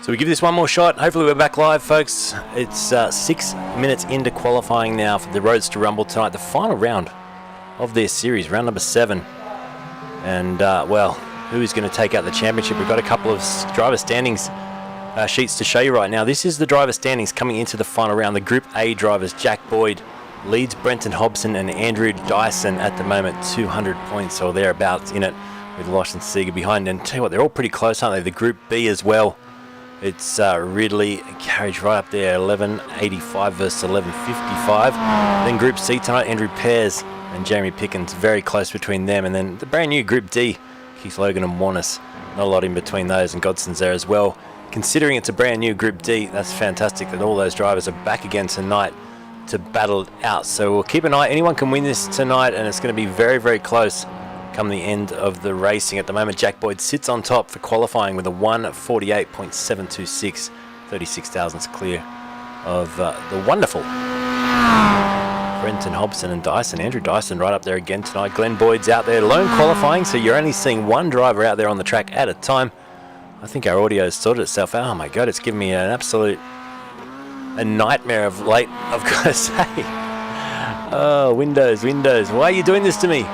So we give this one more shot. Hopefully we're back live, folks. It's 6 minutes into qualifying now for the Roadster Rumble tonight, the final round of their series, round number 7. And, well, who is going to take out the championship? We've got a couple of driver standings sheets to show you right now. This is the driver standings coming into the final round. The Group A drivers, Jack Boyd leads Brenton Hobson and Andrew Dyson at the moment, 200 points or thereabouts in it, with Losh and Seeger behind. And tell you what, they're all pretty close, aren't they? The Group B as well. It's Ridley Carriage right up there, 1185 versus 1155. Then Group C tonight, Andrew Pears and Jamie Pickens, very close between them. And then the brand new Group D, Keith Logan and Warnes, not a lot in between those, and Godson's there as well. Considering it's a brand new Group D, that's fantastic that all those drivers are back again tonight to battle it out. So we'll keep an eye. Anyone can win this tonight, and it's going to be very, very close come the end of the racing. At the moment, Jack Boyd sits on top for qualifying with a 1:48.726, 36 thousandths clear of the wonderful Brenton Hobson and Dyson. Andrew Dyson right up there again tonight. Glenn Boyd's out there lone qualifying, so you're only seeing one driver out there on the track at a time. I think our audio has sorted itself out. Oh my god, it's given me an absolute nightmare of late, I've got to say. Oh, Windows. Why are you doing this to me?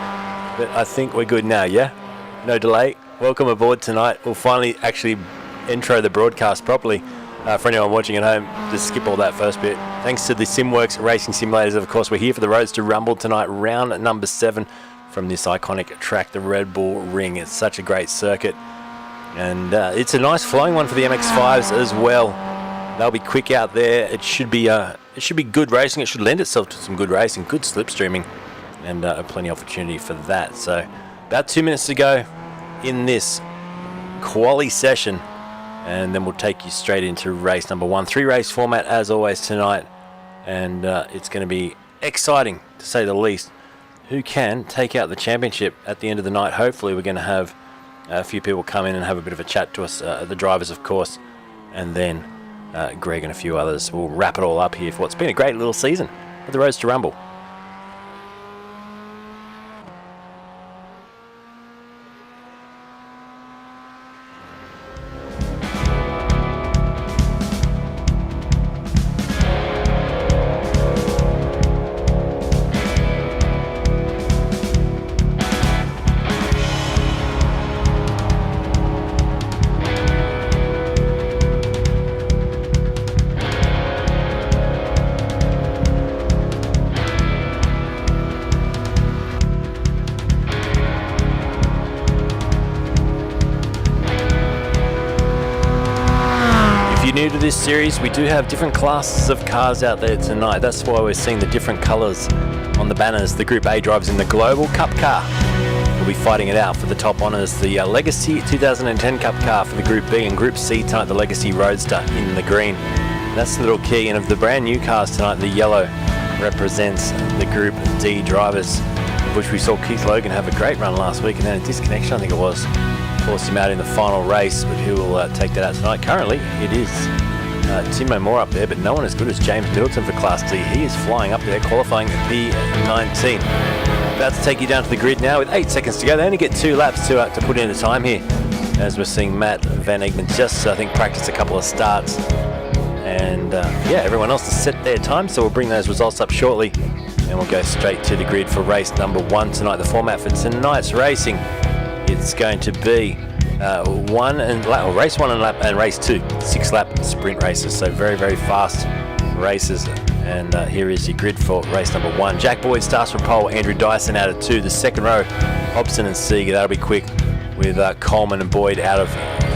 But I think we're good now, yeah? No delay. Welcome aboard tonight. We'll finally actually intro the broadcast properly. For anyone watching at home, just skip all that first bit. Thanks to the Simworx Racing Simulators, of course. We're here for the Roadster Rumble tonight, round number 7 from this iconic track, the Redbull Ring. It's such a great circuit. And it's a nice flowing one for the MX-5s as well. They'll be quick out there. It should be good racing. It should lend itself to some good racing, good slipstreaming, and plenty of opportunity for that. So about 2 minutes to go in this quali session, and then we'll take you straight into race number 1. 3-race format as always tonight, and it's going to be exciting to say the least. Who can take out the championship at the end of the night? Hopefully we're going to have a few people come in and have a bit of a chat to us, the drivers of course, and then Greg and a few others will wrap it all up here for what's been a great little season at the Roadster Rumble. New to this series, we do have different classes of cars out there tonight. That's why we're seeing the different colours on the banners. The Group A drivers in the Global Cup car will be fighting it out for the top honours. The Legacy 2010 Cup car for the Group B, and Group C tonight, the Legacy Roadster in the green. That's the little key. And of the brand new cars tonight, the yellow represents the Group D drivers, of which we saw Keith Logan have a great run last week, and then a disconnection, I think it was, forced him out in the final race, but he will take that out tonight. Currently, it is Timo Moore up there, but no one as good as James Middleton for Class D. He is flying up there, qualifying at P19. About to take you down to the grid now with 8 seconds to go. They only get 2 laps to put in the time here, as we're seeing Matt Van Egmond just, I think, practice a couple of starts. And, yeah, everyone else has set their time, so we'll bring those results up shortly, and we'll go straight to the grid for race number 1 tonight. The format for tonight's racing, it's going to be race 1 and race 2, 6-lap sprint races. So very, very fast races. And here is your grid for race number 1. Jack Boyd starts from pole. Andrew Dyson out of 2. The second row, Hobson and Seeger. That'll be quick with Coleman and Boyd out of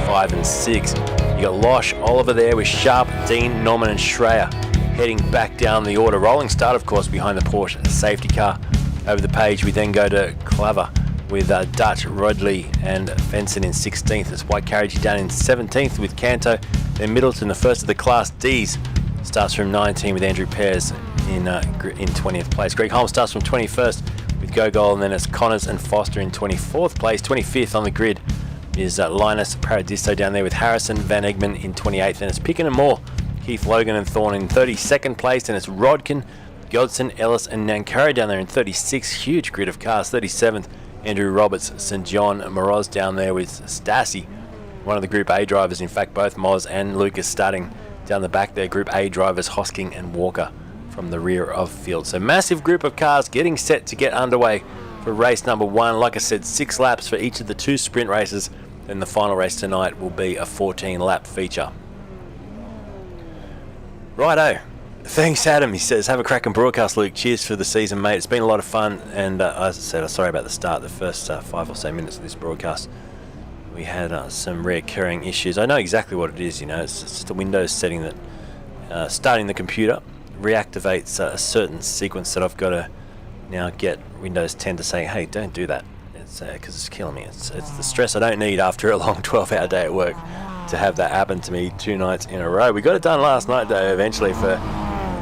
5 and 6. You got Losh, Oliver there with Sharp, Dean, Norman and Schreier heading back down the order. Rolling start, of course, behind the Porsche safety car. Over the page, we then go to Claver with Dutch, Rodley and Fenson in 16th. It's White Carriage down in 17th with Canto. Then Middleton, the first of the Class Ds, starts from 19 with Andrew Pears in 20th place. Greg Holmes starts from 21st with Gogol, and then it's Connors and Foster in 24th place. 25th on the grid is Linus Paradiso down there with Harrison, Van Egmond in 28th, and it's Picken and Moore, Keith Logan and Thorne in 32nd place, and it's Rodkin, Godson, Ellis and Nankara down there in 36th. Huge grid of cars. 37th, Andrew Roberts, St John, Moroz down there with Stassi one of the Group A drivers. In fact, both Moz and Lucas starting down the back there. Group A drivers Hosking and Walker from the rear of field. So massive group of cars getting set to get underway for race number 1. Like I said, 6 laps for each of the 2 sprint races. Then the final race tonight will be a 14-lap feature. Righto. Thanks, Adam. He says, have a cracking broadcast, Luke. Cheers for the season, mate. It's been a lot of fun. And as I said, I'm sorry about the start, the first 5 or so minutes of this broadcast. We had some recurring issues. I know exactly what it is, you know. It's just a Windows setting that starting the computer reactivates a certain sequence that I've got to now get Windows 10 to say, hey, don't do that. It's because it's killing me. It's the stress I don't need after a long 12-hour day at work to have that happen to me 2 nights in a row. We got it done last night, though, eventually for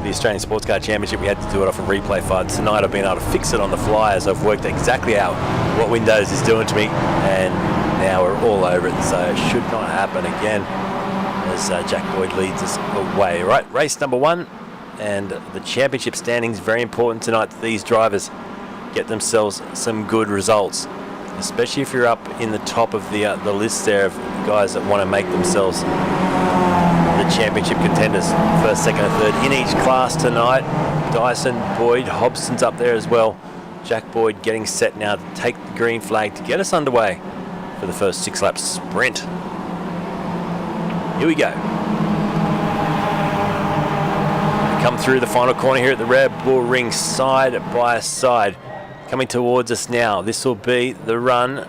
the Australian Sports Car Championship. We had to do it off a replay file. Tonight I've been able to fix it on the fly as I've worked exactly out what Windows is doing to me, and now we're all over it, so it should not happen again as Jack Boyd leads us away. Right, race number 1, and the championship standings, very important tonight to these drivers. Get themselves some good results, especially if you're up in the top of the list there of guys that want to make themselves the championship contenders, 1st, 2nd and 3rd in each class tonight. Dyson, Boyd, Hobson's up there as well. Jack Boyd getting set now to take the green flag to get us underway for the first 6-lap sprint. Here we go. We come through the final corner here at the Redbull ring, side by side. Coming towards us now. This will be the run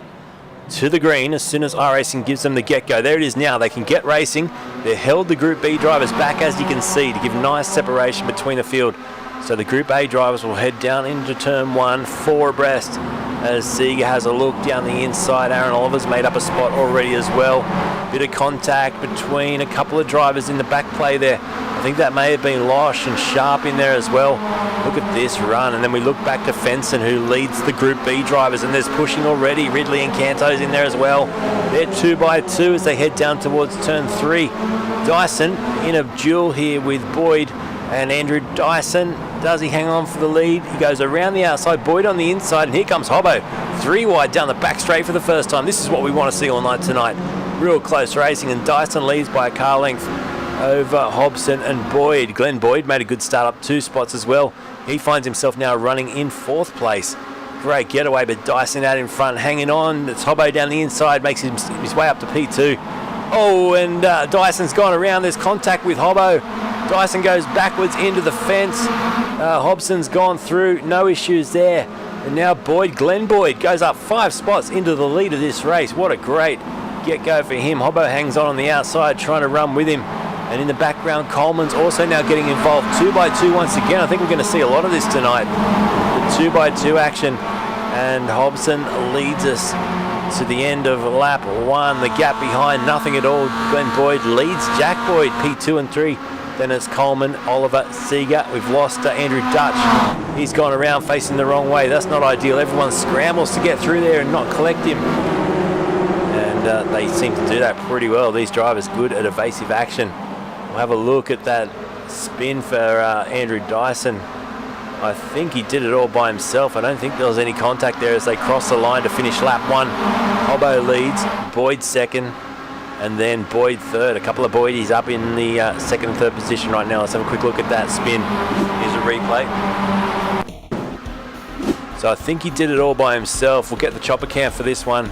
to the green as soon as iRacing gives them the get-go. There it is now. They can get racing. They've held the Group B drivers back, as you can see, to give nice separation between the field. So the Group A drivers will head down into turn 1, 4 abreast, as Seeger has a look down the inside. Aaron Oliver's made up a spot already as well. Bit of contact between a couple of drivers in the back play there. I think that may have been Losh and Sharp in there as well. Look at this run, and then we look back to Fenson, who leads the Group B drivers, and there's pushing already. Ridley and Canto's in there as well. They're 2 by 2 as they head down towards turn 3. Dyson in a duel here with Boyd and Andrew Dyson. Does he hang on for the lead? He goes around the outside, Boyd on the inside, and here comes Hobbo. 3 wide down the back straight for the first time. This is what we want to see all night tonight. Real close racing, and Dyson leads by a car length over Hobson and Boyd. Glenn Boyd made a good start up 2 spots as well. He finds himself now running in 4th place. Great getaway, but Dyson out in front, hanging on. It's Hobbo down the inside, makes his way up to P2. Oh, and Dyson's gone around. There's contact with Hobbo. Dyson goes backwards into the fence. Hobson's gone through, no issues there. And now Boyd, Glenn Boyd, goes up 5 spots into the lead of this race. What a great get-go for him. Hobbo hangs on the outside, trying to run with him. And in the background, Coleman's also now getting involved. 2 by 2 once again. I think we're going to see a lot of this tonight. The 2 by 2 action. And Hobson leads us to the end of lap 1. The gap behind, nothing at all. Glenn Boyd leads Jack Boyd, P2 and 3. Then it's Coleman, Oliver, Seeger. We've lost Andrew Dutch. He's gone around facing the wrong way. That's not ideal. Everyone scrambles to get through there and not collect him. And they seem to do that pretty well. These drivers good at evasive action. We'll have a look at that spin for Andrew Dyson. I think he did it all by himself. I don't think there was any contact there as they cross the line to finish lap 1. Hobbo leads, Boyd 2nd, and then Boyd 3rd. A couple of Boydies up in the 2nd and 3rd position right now. Let's have a quick look at that spin. Here's a replay. So I think he did it all by himself. We'll get the chopper cam for this one.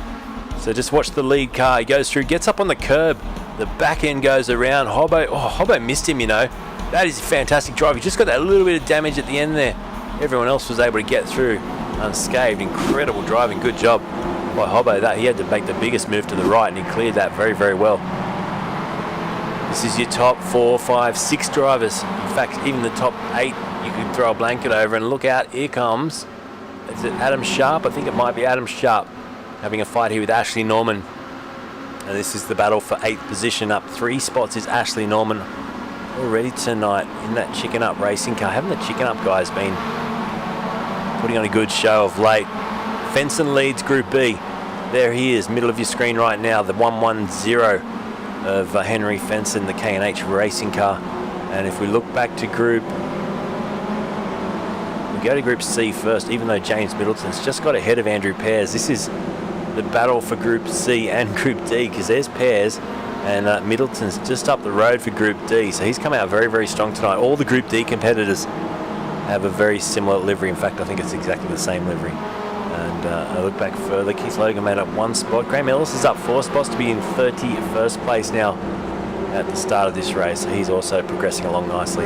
So just watch the lead car. He goes through, gets up on the curb. The back end goes around. Hobbo missed him, you know. That is a fantastic drive. He just got that little bit of damage at the end there. Everyone else was able to get through unscathed. Incredible driving. Good job by Hobbo. That he had to make the biggest move to the right, and he cleared that very, very well. This is your top 4, 5, 6 drivers. In fact, even the top 8 you could throw a blanket over. And look out, here comes, is it Adam Sharp? I think it might be Adam Sharp having a fight here with Ashley Norman. And this is the battle for 8th position. Up 3 spots is Ashley Norman already tonight in that Chicken Up racing car. Haven't the Chicken Up guys been putting on a good show of late? Fenson leads Group B. There he is, middle of your screen right now, the 110 of Henry Fenson, the K&H racing car. And if we look back to we go to Group C first, even though James Middleton's just got ahead of Andrew Pears. This is the battle for Group C and Group D, because there's pairs, and Middleton's just up the road for Group D, so he's come out very, very strong tonight. All the Group D competitors have a very similar livery. In fact, I think it's exactly the same livery. And I look back further, Keith Logan made up 1 spot. Graham Ellis is up 4 spots to be in 31st place now at the start of this race. So he's also progressing along nicely.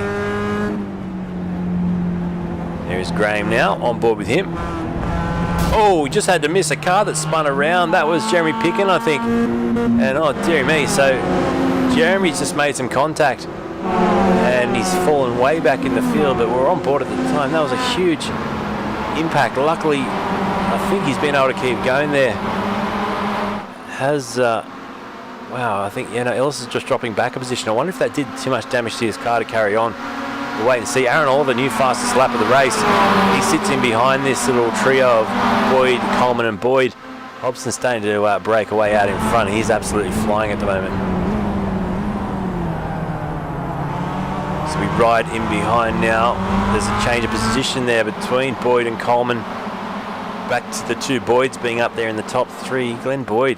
There's Graham now, on board with him. Oh, we just had to miss a car that spun around. That was Jeremy Picken, I think. And oh, dear me. So Jeremy's just made some contact and he's fallen way back in the field, but we're on board at the time. That was a huge impact. Luckily, I think he's been able to keep going there. Wow, I think, Ellis is just dropping back a position. I wonder if that did too much damage to his car to carry on. We'll wait and see. Aaron Oliver, new fastest lap of the race. He sits in behind this little trio of Boyd, Coleman and Boyd. Hobson's starting to break away out in front. He's absolutely flying at the moment. So we ride in behind now. There's a change of position there between Boyd and Coleman. Back to the 2 Boyds being up there in the top 3. Glenn Boyd,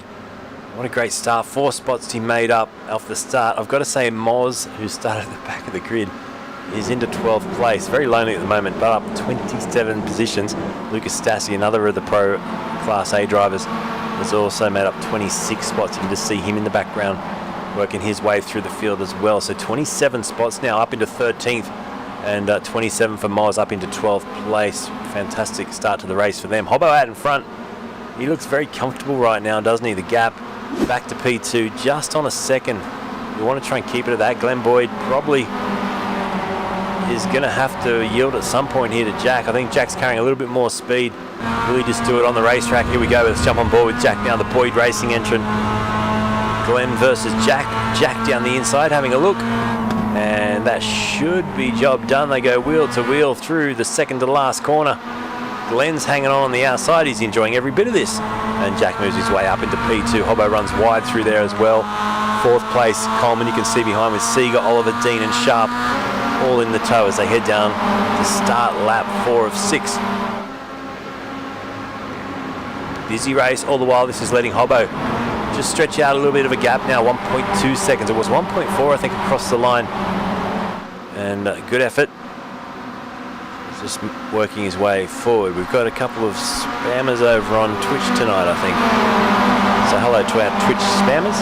what a great start. 4 spots he made up off the start. I've got to say Moz, who started at the back of the grid, is into 12th place. Very lonely at the moment, but up 27 positions. Lucas Stassi, another of the Pro Class A drivers, has also made up 26 spots. You can just see him in the background working his way through the field as well. So 27 spots now, up into 13th, and 27 for Moz, up into 12th place. Fantastic start to the race for them. Hobbo out in front. He looks very comfortable right now, doesn't he? The gap back to P2, just on a second. You want to try and keep it at that. Glenn Boyd probably is going to have to yield at some point here to Jack. I think Jack's carrying a little bit more speed. Will he just do it on the racetrack? Here we go. Let's jump on board with Jack now, the Boyd Racing entrant. Glenn versus Jack. Jack down the inside having a look. And that should be job done. They go wheel to wheel through the second to last corner. Glenn's hanging on the outside. He's enjoying every bit of this. And Jack moves his way up into P2. Hobbo runs wide through there as well. 4th place, Coleman, you can see behind with Seeger, Oliver, Dean and Sharp all in the tow as they head down to start lap 4 of 6. Busy race. All the while this is letting Hobbo just stretch out a little bit of a gap now. 1.2 seconds. It was 1.4 I think across the line. And good effort. Just working his way forward. We've got a couple of spammers over on Twitch tonight, I think. So hello to our Twitch spammers.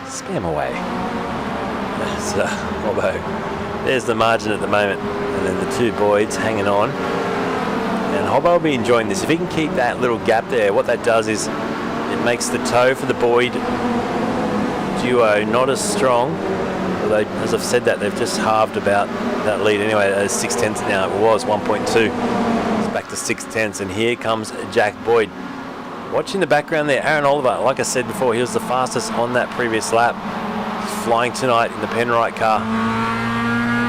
Scam away. That's Hobbo. There's the margin at the moment. And then the 2 Boyds hanging on. And Hobbo will be enjoying this. If he can keep that little gap there, what that does is it makes the tow for the Boyd duo not as strong. Although, as I've said that, they've just halved about that lead anyway. 6/10 now. It was 1.2. It's back to 6/10, and here comes Jack Boyd. Watching the background there, Aaron Oliver, like I said before, he was the fastest on that previous lap. He's flying tonight in the Penrite car.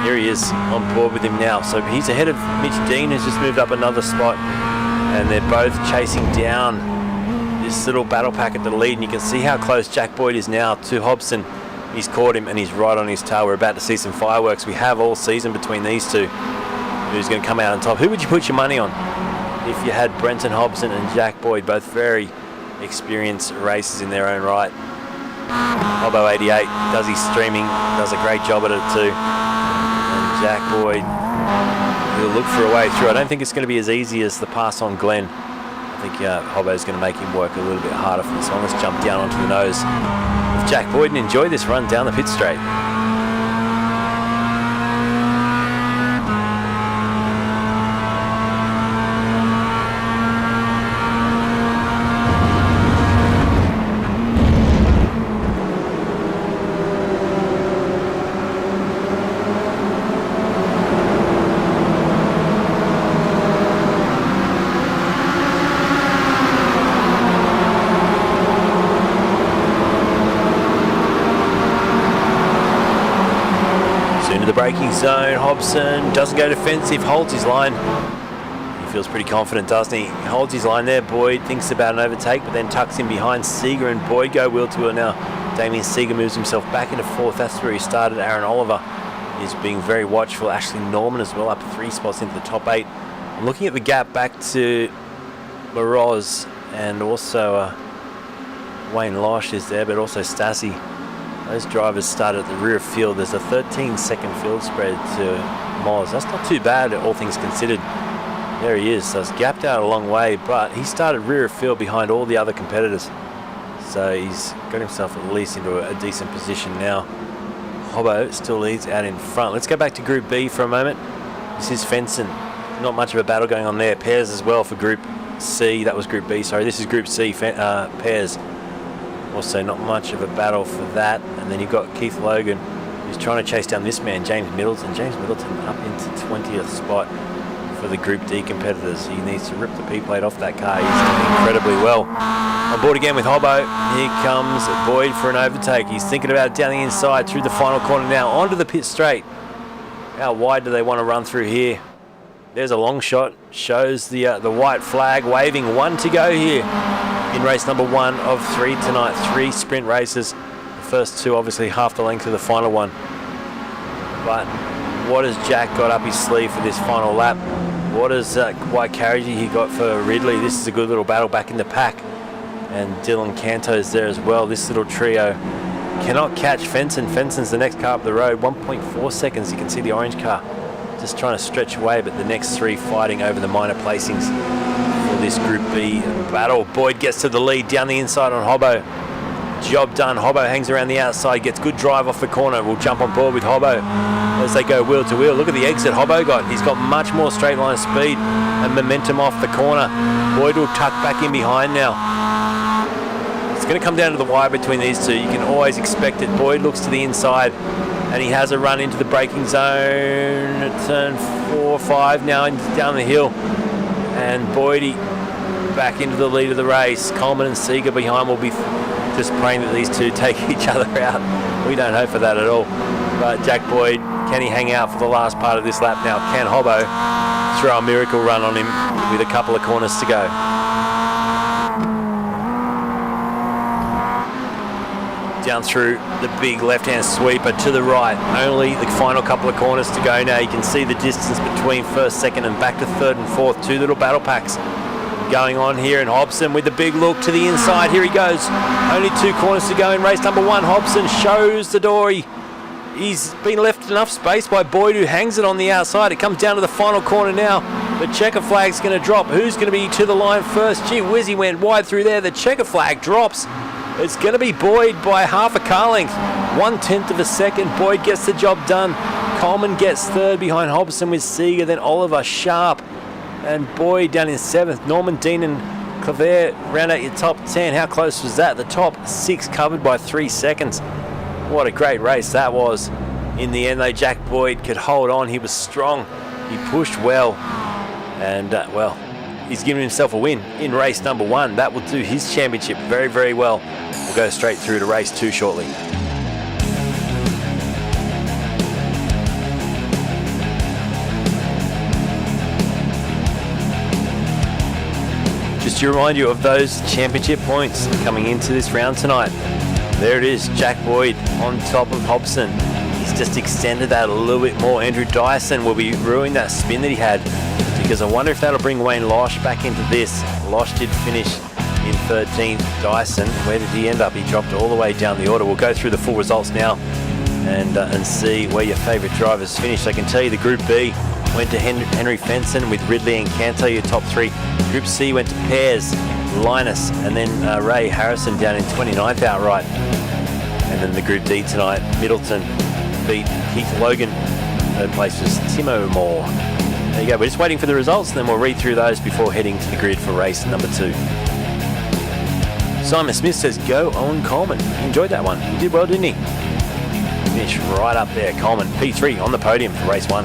Here he is on board with him now. So he's ahead of Mitch Dean, who's just moved up another spot, and they're both chasing down this little battle pack at the lead, and you can see how close Jack Boyd is now to Hobson. He's caught him and he's right on his tail. We're about to see some fireworks. We have all season between these two. Who's going to come out on top? Who would you put your money on if you had Brenton Hobson and Jack Boyd, both very experienced racers in their own right? Hobbo 88 does his streaming, does a great job at it too. And Jack Boyd will look for a way through. I don't think it's going to be as easy as the pass on Glenn. I think Hobbo's going to make him work a little bit harder for this one. Let's jump down onto the nose of Jack Boyd and enjoy this run down the pit straight. Braking zone, Hobson doesn't go defensive, holds his line. He feels pretty confident, doesn't he? He holds his line there. Boyd thinks about an overtake, but then tucks in behind Seeger, and Boyd go wheel to wheel now. Damien Seeger moves himself back into 4th. That's where he started. Aaron Oliver is being very watchful. Ashley Norman as well, up 3 spots into the top 8. I'm looking at the gap back to LaRose and also Wayne Losh is there, but also Stassi. Those drivers start at the rear of field. There's a 13-second field spread to Moz. That's not too bad, all things considered. There he is. So it's gapped out a long way, but he started rear of field behind all the other competitors. So he's got himself at least into a decent position now. Hobbo still leads out in front. Let's go back to Group B for a moment. This is Fenton. Not much of a battle going on there. Pairs as well for Group C. That was Group B, sorry. This is Group C, Pairs. Also not much of a battle for that. And then you've got Keith Logan, who's trying to chase down this man, James Middleton. James Middleton up into 20th spot for the Group D competitors. He needs to rip the P-plate off that car. He's doing incredibly well. On board again with Hobbo. Here comes Boyd for an overtake. He's thinking about it down the inside through the final corner now. Onto the pit straight. How wide do they want to run through here? There's a long shot. Shows the white flag waving. 1 to go here in race number 1 of 3 tonight. 3 sprint races. The first 2 obviously half the length of the final one. But what has Jack got up his sleeve for this final lap? What is white carriage he got for Ridley? This is a good little battle back in the pack. And Dylan Canto's there as well. This little trio cannot catch Fenton. Fenton's the next car up the road. 1.4 seconds. You can see the orange car just trying to stretch away, but the next 3 fighting over the minor placings for this Group B battle. Boyd gets to the lead down the inside on Hobbo. Job done. Hobbo hangs around the outside, gets good drive off the corner. We'll jump on board with Hobbo as they go wheel to wheel. Look at the exit Hobbo got. He's got much more straight line speed and momentum off the corner. Boyd will tuck back in behind now. It's going to come down to the wire between these two. You can always expect it. Boyd looks to the inside and he has a run into the braking zone at turn 4, 5 now down the hill. And Boydie back into the lead of the race. Coleman and Seeger behind will be just praying that these two take each other out. We don't hope for that at all. But Jack Boyd, can he hang out for the last part of this lap now? Can Hobbo throw a miracle run on him with a couple of corners to go? Down through the big left-hand sweeper to the right. Only the final couple of corners to go now. You can see the distance between first, second and back to third and fourth. 2 little battle packs going on here, and Hobson with the big look to the inside. Here he goes. Only 2 corners to go in race number 1. Hobson shows the door. He's been left enough space by Boyd, who hangs it on the outside. It comes down to the final corner now. The checker flag's going to drop. Who's going to be to the line first? Gee whiz, he went wide through there. The checker flag drops. It's going to be Boyd by half a car length. 1/10 of a second. Boyd gets the job done. Coleman gets third behind Hobson with Seeger, then Oliver Sharp. And Boyd down in 7th. Norman Dean and Claver round out your top 10. How close was that? The top 6 covered by 3 seconds. What a great race that was. In the end, though, Jack Boyd could hold on. He was strong. He pushed well. And, well, he's given himself a win in race number 1. That will do his championship very, very well. We'll go straight through to race 2 shortly. Just to remind you of those championship points coming into this round tonight. There it is, Jack Boyd on top of Hobson. He's just extended that a little bit more. Andrew Dyson will be ruining that spin that he had, because I wonder if that'll bring Wayne Losh back into this. Losh did finish in 13th. Dyson, where did he end up? He dropped all the way down the order. We'll go through the full results now and see where your favourite drivers finished. I can tell you the Group B went to Henry Fenton with Ridley and Canto, your top 3. Group C went to Pears, Linus, and then Ray Harrison down in 29th outright. And then the Group D tonight, Middleton beat Keith Logan. Third place was Timo Moore. There you go. We're just waiting for the results, and then we'll read through those before heading to the grid for race number 2. Simon Smith says, go Owen Coleman. He enjoyed that one. He did well, didn't he? Finished right up there. Coleman, P3 on the podium for race 1.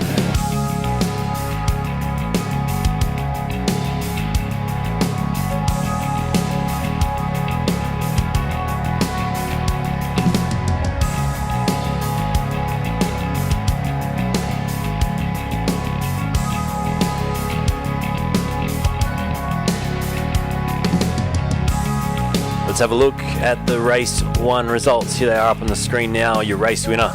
Let's have a look at the race 1 results. Here they are up on the screen now. Your race winner,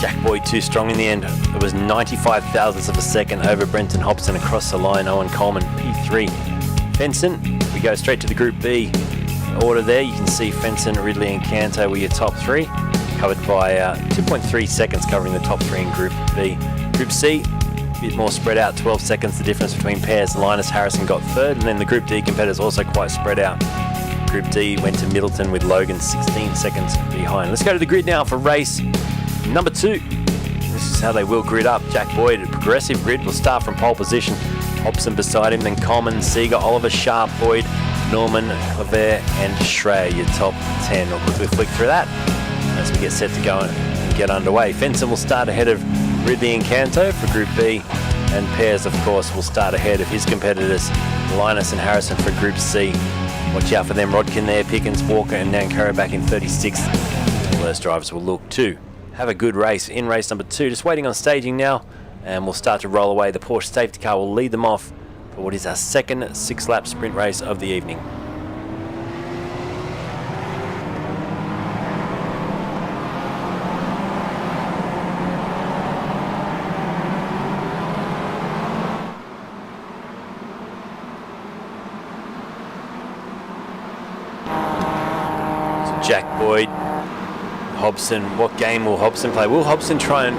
Jack Boyd, too strong in the end. It was 95 thousandths of a second over Brenton Hobson across the line. Owen Coleman, P3 Fenson, we go straight to the Group B order there. You can see Fenson, Ridley and Canto were your top three, covered by 2.3 seconds covering the top three in Group B. Group C, a bit more spread out, 12 seconds the difference between pairs. Linus Harrison got third, and then the Group D competitors also quite spread out. Group D went to Middleton with Logan 16 seconds behind. Let's go to the grid now for race number 2. This is how they will grid up. Jack Boyd, a progressive grid, will start from pole position. Hobson beside him, then Coleman, Seeger, Oliver, Sharp, Boyd, Norman, Claver and Schreier, your top 10. We'll quickly flick through that as we get set to go and get underway. Fenson will start ahead of Ridley and Canto for Group B, and Pears, of course, will start ahead of his competitors, Linus and Harrison for Group C. Watch out for them, Rodkin there, Pickens, Walker and Nankara back in 36th. All those drivers will look to have a good race in race number 2. Just waiting on staging now, and we'll start to roll away. The Porsche safety car will lead them off for what is our second 6-lap sprint race of the evening. So Jack Boyd, Hobson, what game will Hobson play? Will Hobson try and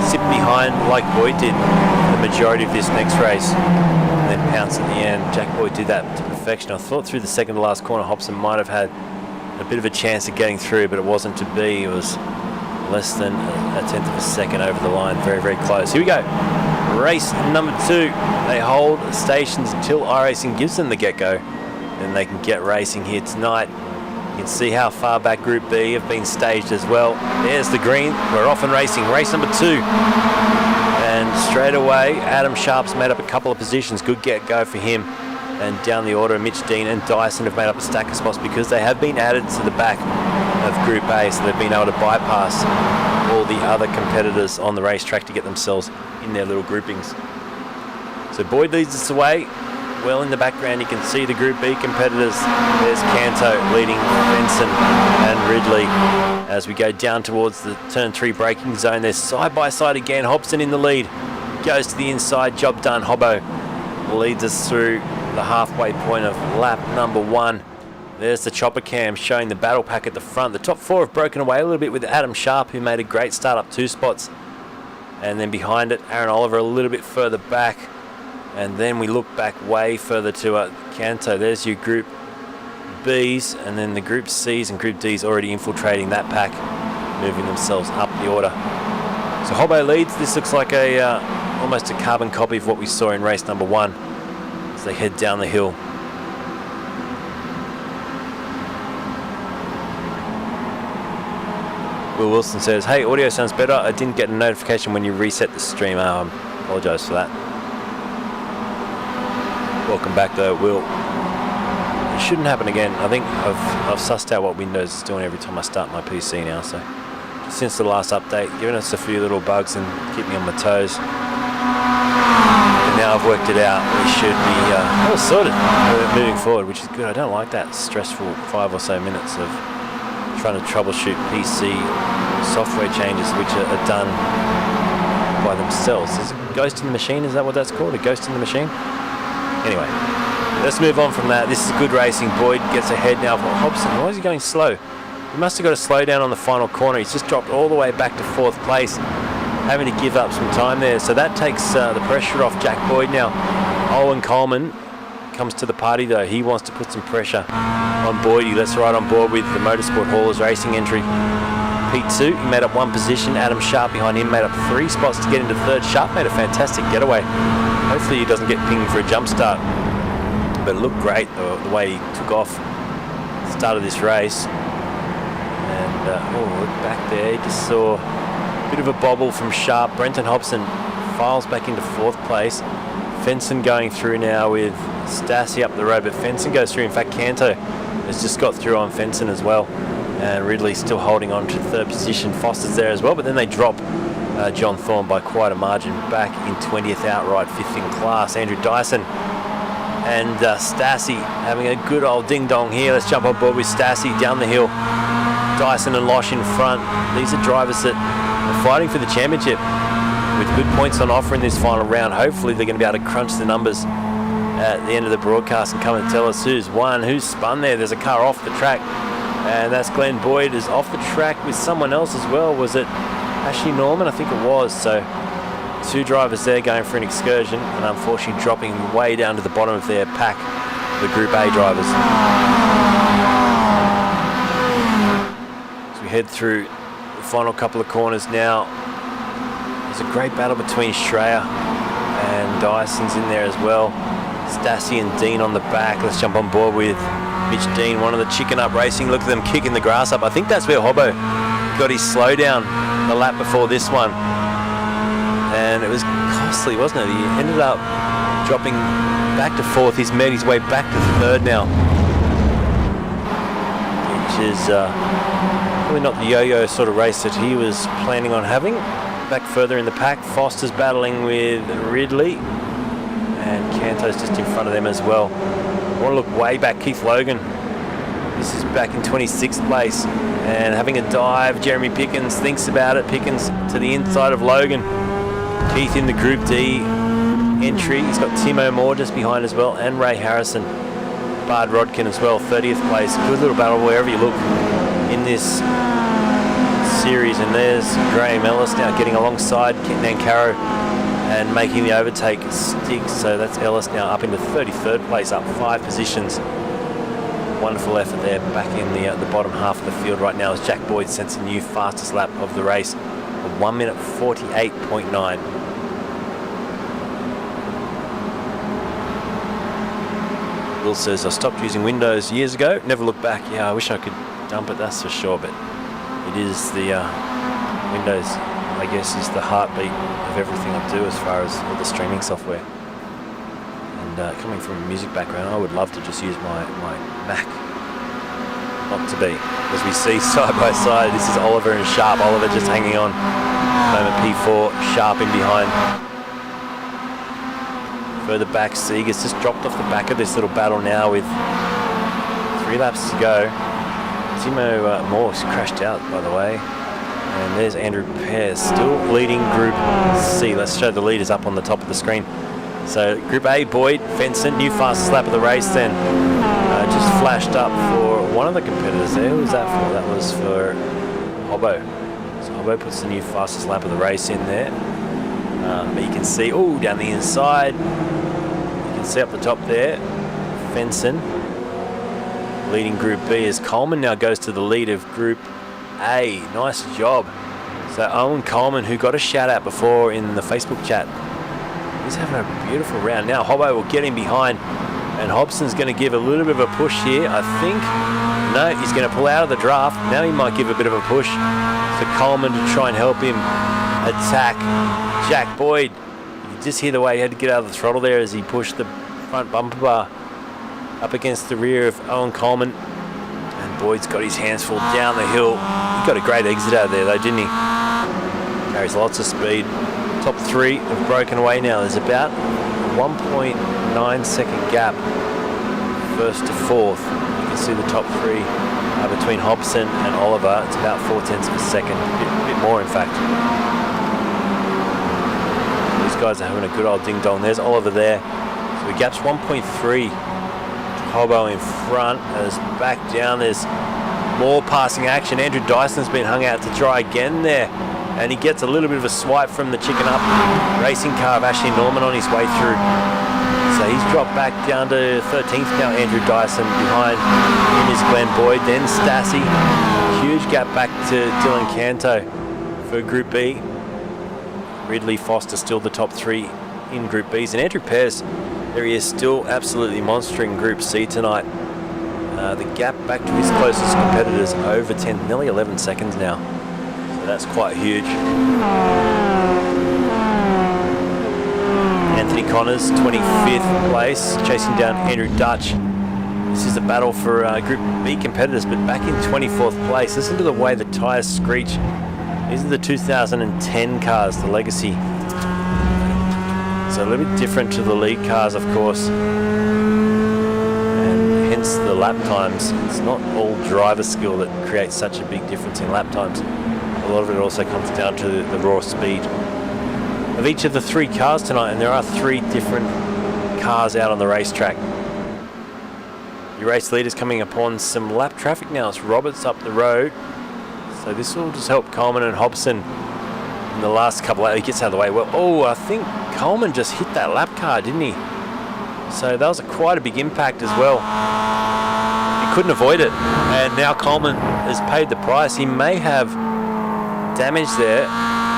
sit behind like Boyd did the majority of this next race and then pounce at the end? Jack Boyd did that to perfection. I thought through the second to last corner Hobson might have had a bit of a chance of getting through, but it wasn't to be. It was less than a tenth of a second over the line. Very, very close. Here we go. Race number 2. They hold stations until iRacing gives them the get-go. Then they can get racing here tonight. You can see how far back Group B have been staged as well. There's the green. We're off and racing. Race number 2. And straight away, Adam Sharp's made up a couple of positions. Good get-go for him. And down the order, Mitch Dean and Dyson have made up a stack of spots because they have been added to the back of Group A, so they've been able to bypass all the other competitors on the racetrack to get themselves in their little groupings. So Boyd leads us away. Well, in the background you can see the Group B competitors. There's Canto leading Benson and Ridley as we go down towards the turn 3 braking zone. They're side by side again. Hobson in the lead, goes to the inside, job done. Hobbo leads us through the halfway point of lap number 1. There's the chopper cam showing the battle pack at the front. The top 4 have broken away a little bit with Adam Sharp, who made a great start up 2 spots, and then behind it Aaron Oliver a little bit further back. And then we look back way further to Canto. There's your Group Bs, and then the Group Cs and Group Ds already infiltrating that pack, moving themselves up the order. So Hobbo leads. This looks like almost a carbon copy of what we saw in race number 1 as they head down the hill. Will Wilson says, "Hey, audio sounds better. I didn't get a notification when you reset the stream. I apologise for that." Welcome back though, Will. It shouldn't happen again. I think I've sussed out what Windows is doing every time I start my PC now. So since the last update, giving us a few little bugs and keep me on my toes. And now I've worked it out. We should be all sorted moving forward, which is good. I don't like that stressful 5 or so minutes of trying to troubleshoot PC software changes which are done by themselves. Is it Ghost in the Machine? Is that what that's called? A Ghost in the Machine? Anyway, let's move on from that. This is good racing. Boyd gets ahead now for Hobson. Why is he going slow? He must have got to slow down on the final corner. He's just dropped all the way back to 4th place, having to give up some time there. So that takes the pressure off Jack Boyd now. Owen Coleman comes to the party though. He wants to put some pressure on Boyd. Let's ride on board with the Motorsport Haulers racing entry. P2, he made up 1 position. Adam Sharp behind him made up 3 spots to get into 3rd. Sharp made a fantastic getaway. Hopefully he doesn't get pinged for a jump start. But it looked great the way he took off at the start of this race. And look back there, he just saw a bit of a bobble from Sharp. Brenton Hobson files back into 4th place. Fenson going through now with Stassi up the road, but Fenson goes through. In fact, Canto has just got through on Fenson as well. And Ridley still holding on to 3rd position. Foster's there as well, but then they drop John Thorne by quite a margin, back in 20th outright, 5th in class. Andrew Dyson and Stassi having a good old ding-dong here. Let's jump on board with Stassi down the hill. Dyson and Losh in front. These are drivers that are fighting for the championship with good points on offer in this final round. Hopefully they're going to be able to crunch the numbers at the end of the broadcast and come and tell us who's won, who's spun there. There's a car off the track, and that's Glenn Boyd is off the track with someone else as well. Was it Ashley Norman? I think it was. So 2 drivers there going for an excursion, and unfortunately dropping way down to the bottom of their pack, the Group A drivers. As we head through the final couple of corners now, there's a great battle between Shreya and Dyson's in there as well. Stassi and Dean on the back. Let's jump on board with Mitch Dean, one of the Chicken Up Racing. Look at them kicking the grass up. I think that's where Hobbo got his slowdown the lap before this one. And it was costly, wasn't it? He ended up dropping back to 4th. He's made his way back to 3rd now, which is probably not the yo-yo sort of race that he was planning on having. Back further in the pack, Foster's battling with Ridley, and Canto's just in front of them as well. I want to look way back. Keith Logan, this is back in 26th place and having a dive. Jeremy Pickens thinks about it. Pickens to the inside of Logan. Keith in the Group D entry. He's got Timo Moore just behind as well, and Ray Harrison. Bard Rodkin as well, 30th place. Good little battle wherever you look in this series. And there's Graham Ellis now getting alongside Nancaro and making the overtake stick. So that's Ellis now up into 33rd place, up 5 positions. Wonderful effort there back in the bottom half of the field right now as Jack Boyd sets a new fastest lap of the race, 1 minute 48.9. Will says, I stopped using Windows years ago, never looked back. Yeah, I wish I could dump it, that's for sure, but it is the Windows, I guess, is the heartbeat of everything I do as far as all the streaming software. And coming from a music background, I would love to just use my Mac. Not to be. As we see side by side, this is Oliver and Sharp. Oliver just hanging on. Moment P4, Sharp in behind. Further back, Seeger's just dropped off the back of this little battle now with 3 laps to go. Timo Morse crashed out, by the way. And there's Andrew Pearce still leading Group C. Let's show the leaders up on the top of the screen. So Group A, Boyd, Fenson, new fastest lap of the race then. Just flashed up for one of the competitors there. Who was that for? That was for Hobbo. So Hobbo puts the new fastest lap of the race in there. But you can see, down the inside. You can see up the top there, Fenson leading Group B as Coleman now goes to the lead of Group A. Nice job. So Owen Coleman, who got a shout out before in the Facebook chat, he's having a beautiful round. Now Hobbo will get him behind, and Hobson's going to give a little bit of a push here, I think. No, he's going to pull out of the draft. Now he might give a bit of a push to Coleman to try and help him attack Jack Boyd. You just hear the way he had to get out of the throttle there as he pushed the front bumper bar up against the rear of Owen Coleman. And Boyd's got his hands full down the hill. He got a great exit out of there though, didn't he? Carries lots of speed. Top 3 have broken away now. There's about 1.9 second gap, 1st to 4th. You can see the top 3 between Hobson and Oliver. It's about 0.4 of a second, a bit more in fact. These guys are having a good old ding dong. There's Oliver there. So the gap's 1.3. Hobbo in front. As back down, there's more passing action. Andrew Dyson's been hung out to dry again there. And he gets a little bit of a swipe from the Chicken Up racing car of Ashley Norman on his way through. So he's dropped back down to 13th now, Andrew Dyson. Behind him is Glenn Boyd, then Stassi. Huge gap back to Dylan Canto for Group B. Ridley Foster still the top 3 in Group B's. And Andrew Pearce, there he is, still absolutely monstering Group C tonight. The gap back to his closest competitors over 10, nearly 11 seconds now. So that's quite huge. Anthony Connors, 25th place, chasing down Andrew Dutch. This is a battle for Group B competitors, but back in 24th place. Listen to the way the tyres screech. These are the 2010 cars, the Legacy. So a little bit different to the lead cars, of course. And hence the lap times. It's not all driver skill that creates such a big difference in lap times. A lot of it also comes down to the raw speed of each of the 3 cars tonight, and there are 3 different cars out on the racetrack. Your race leader's coming upon some lap traffic now. It's Roberts up the road. So this will just help Coleman and Hobson in the last couple of... He gets out of the way. Well, oh, I think Coleman just hit that lap car, didn't he? So that was quite a big impact as well. He couldn't avoid it. And now Coleman has paid the price. He may have damage there,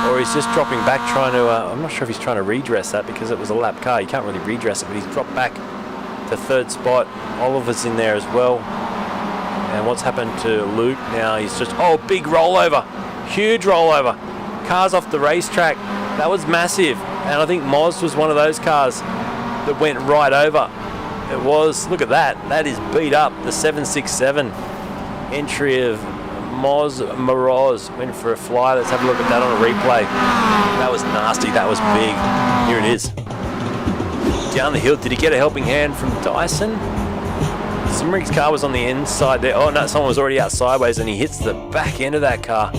or he's just dropping back trying to... I'm not sure if he's trying to redress that because it was a lap car. You can't really redress it, but he's dropped back to third spot. Oliver's in there as well. And what's happened to Luke now? He's just... Oh, big rollover. Huge rollover. Cars off the racetrack. That was massive. And I think Moz was one of those cars that went right over. It was... Look at that. That is beat up. The 767 entry of Moz Moroz went for a fly. Let's have a look at that on a replay. That was nasty. That was big. Here it is. Down the hill. Did he get a helping hand from Dyson? Simworx car was on the inside there. Oh no, someone was already out sideways and he hits the back end of that car.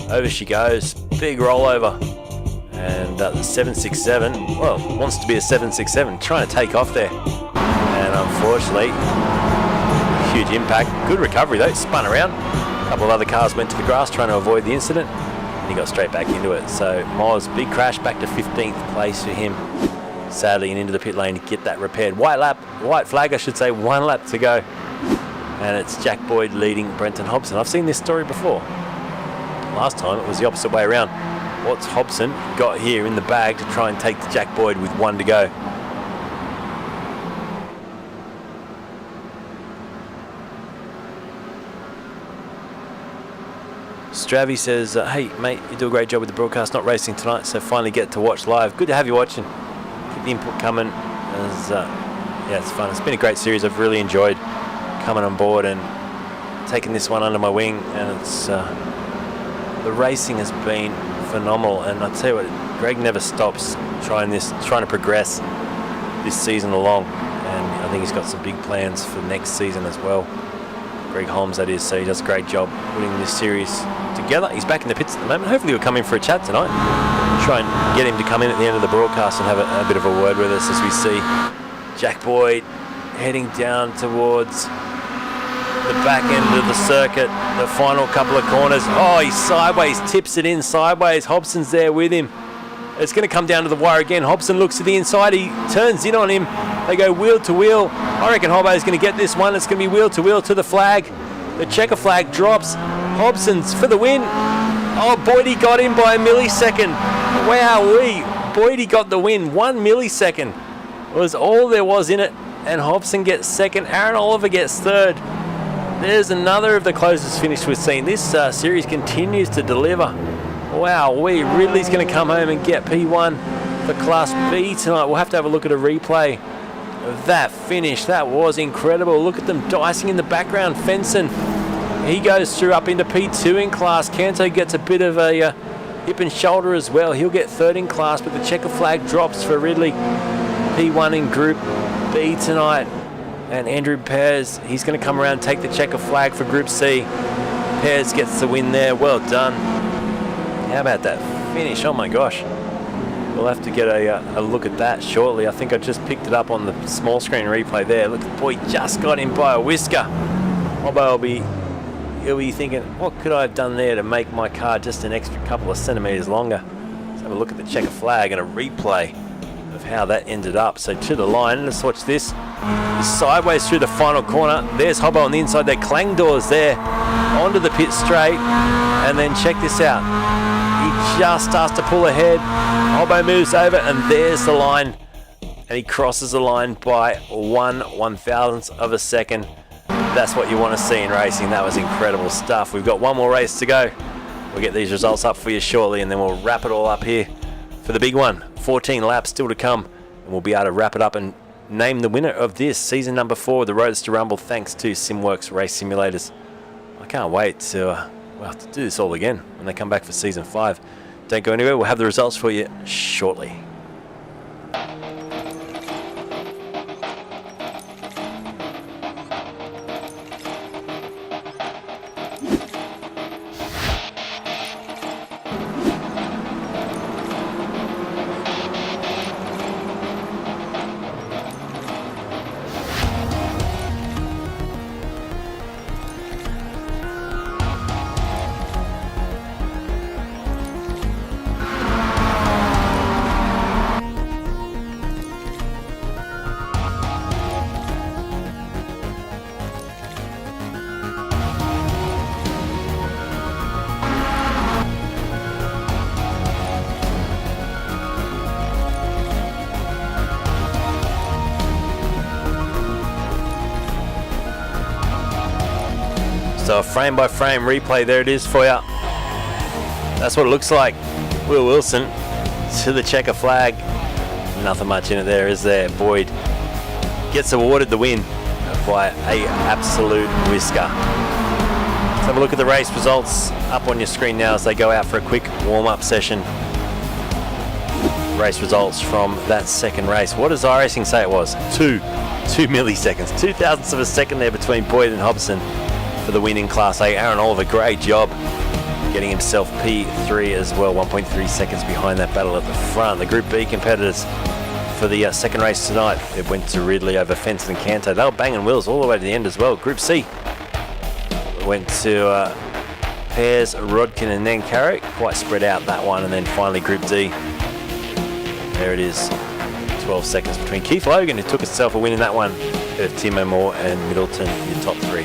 Over she goes. Big rollover. And the 767, well, wants to be a 767, trying to take off there. And unfortunately, huge impact. Good recovery though, spun around. A couple of other cars went to the grass trying to avoid the incident. And he got straight back into it. So Moz, big crash, back to 15th place for him. Sadly, and into the pit lane to get that repaired. White flag, I should say, 1 lap to go. And it's Jack Boyd leading Brenton Hobson. I've seen this story before. Last time it was the opposite way around. What's Hobson got here in the bag to try and take Jack Boyd with 1 to go? Stravy says, hey mate, you do a great job with the broadcast, not racing tonight, so finally get to watch live. Good to have you watching. The input coming as yeah, it's fun. It's been a great series. I've really enjoyed coming on board and taking this one under my wing, and it's the racing has been phenomenal. And I tell you what, Greg never stops trying to progress this season along, and I think he's got some big plans for next season as well. Greg Holmes, that is. So he does a great job putting this series together. He's back in the pits at the moment. Hopefully he'll come in for a chat tonight. Try and get him to come in at the end of the broadcast and have a bit of a word with us as we see Jack Boyd heading down towards the back end of the circuit, the final couple of corners. Oh, he's sideways, tips it in sideways. Hobson's there with him. It's going to come down to the wire again. Hobson looks to the inside. He turns in on him. They go wheel to wheel. I reckon Hobbo's going to get this one. It's going to be wheel to wheel to the flag. The checker flag drops. Hobson's for the win. Oh, Boydie got him by a millisecond. Wowee. Boydie got the win. 1 millisecond was all there was in it. And Hobson gets second. Aaron Oliver gets third. There's another of the closest finish we've seen. This series continues to deliver. Wowee. Ridley's going to come home and get P1 for Class B tonight. We'll have to have a look at a replay of that finish. That was incredible. Look at them dicing in the background. Fenson, he goes through up into P2 in class. Canto gets a bit of a hip and shoulder as well. He'll get third in class, but the checker flag drops for Ridley. P1 in Group B tonight. And Andrew Pears, he's going to come around and take the checker flag for Group C. Pears gets the win there. Well done. How about that finish? Oh my gosh. We'll have to get a look at that shortly. I think I just picked it up on the small screen replay there. Look, the boy just got him by a whisker. Robbo he'll be thinking, what could I have done there to make my car just an extra couple of centimetres longer? Let's have a look at the checker flag and a replay of how that ended up. So to the line, let's watch this. He's sideways through the final corner. There's Hobbo on the inside there. Clang doors there. Onto the pit straight. And then check this out. He just starts to pull ahead. Hobbo moves over and there's the line. And he crosses the line by 1/1000th of a second. That's what you want to see in racing. That was incredible stuff. We've got one more race to go. We'll get these results up for you shortly and then we'll wrap it all up here for the big one. 14 laps still to come. And we'll be able to wrap it up and name the winner of this season number 4, the Roadster Rumble, thanks to Simworx Race Simulators. I can't wait to do this all again when they come back for season 5. Don't go anywhere. We'll have the results for you shortly. So a frame by frame replay, there it is for you. That's what it looks like. Will Wilson to the checker flag. Nothing much in it there, is there? Boyd gets awarded the win by a absolute whisker. Let's have a look at the race results up on your screen now as they go out for a quick warm-up session. Race results from that second race. What does iRacing say it was? 2 milliseconds. 2 thousandths of a second there between Boyd and Hobson for the win in Class A. Aaron Oliver, great job getting himself P3 as well. 1.3 seconds behind that battle at the front. The Group B competitors for the second race tonight, it went to Ridley over Fenton and Canto. They were banging wheels all the way to the end as well. Group C went to Pears, Rodkin and Nankara. Quite spread out that one. And then finally Group D. There it is. 12 seconds between Keith Logan, who took himself a win in that one, of Timo Moore and Middleton in the top 3.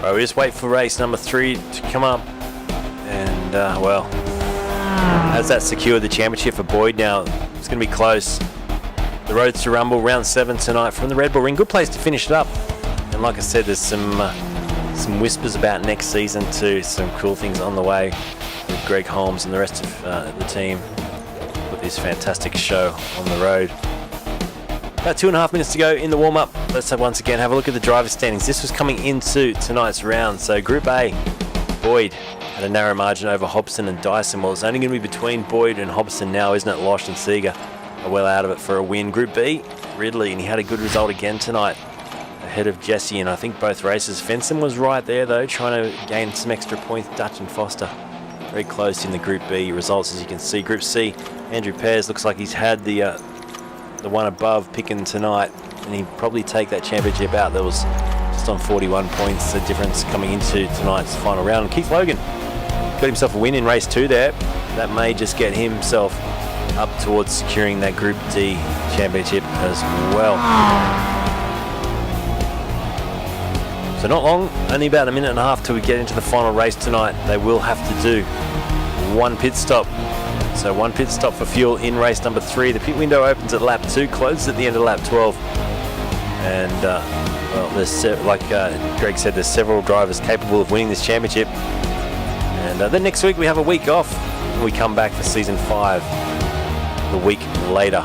Right, we just wait for race number 3 to come up, and well, has that secured the championship for Boyd now? It's going to be close. The Roadster Rumble, round 7 tonight from the Redbull ring. Good place to finish it up. And like I said, there's some whispers about next season too. Some cool things on the way with Greg Holmes and the rest of the team with this fantastic show on the road. About 2.5 minutes to go in the warm-up. Let's once again have a look at the driver's standings. This was coming into tonight's round. So Group A, Boyd had a narrow margin over Hobson and Dyson. Well, it's only going to be between Boyd and Hobson now, isn't it? Losh and Seeger are well out of it for a win. Group B, Ridley, and he had a good result again tonight, ahead of Jesse, and I think both races. Fenson was right there, though, trying to gain some extra points. Dutch and Foster very close in the Group B results, as you can see. Group C, Andrew Pears looks like he's had the one above picking tonight, and he'd probably take that championship out. That was just on 41 points, the difference coming into tonight's final round. And Keith Logan got himself a win in race 2 there. That may just get himself up towards securing that Group D championship as well. So not long, only about a minute and a half till we get into the final race tonight. They will have to do one pit stop. So one pit stop for fuel in race number 3. The pit window opens at lap 2, closes at the end of lap 12. And well, there's like Greg said, there's several drivers capable of winning this championship. And then next week we have a week off. We come back for season 5 the week later.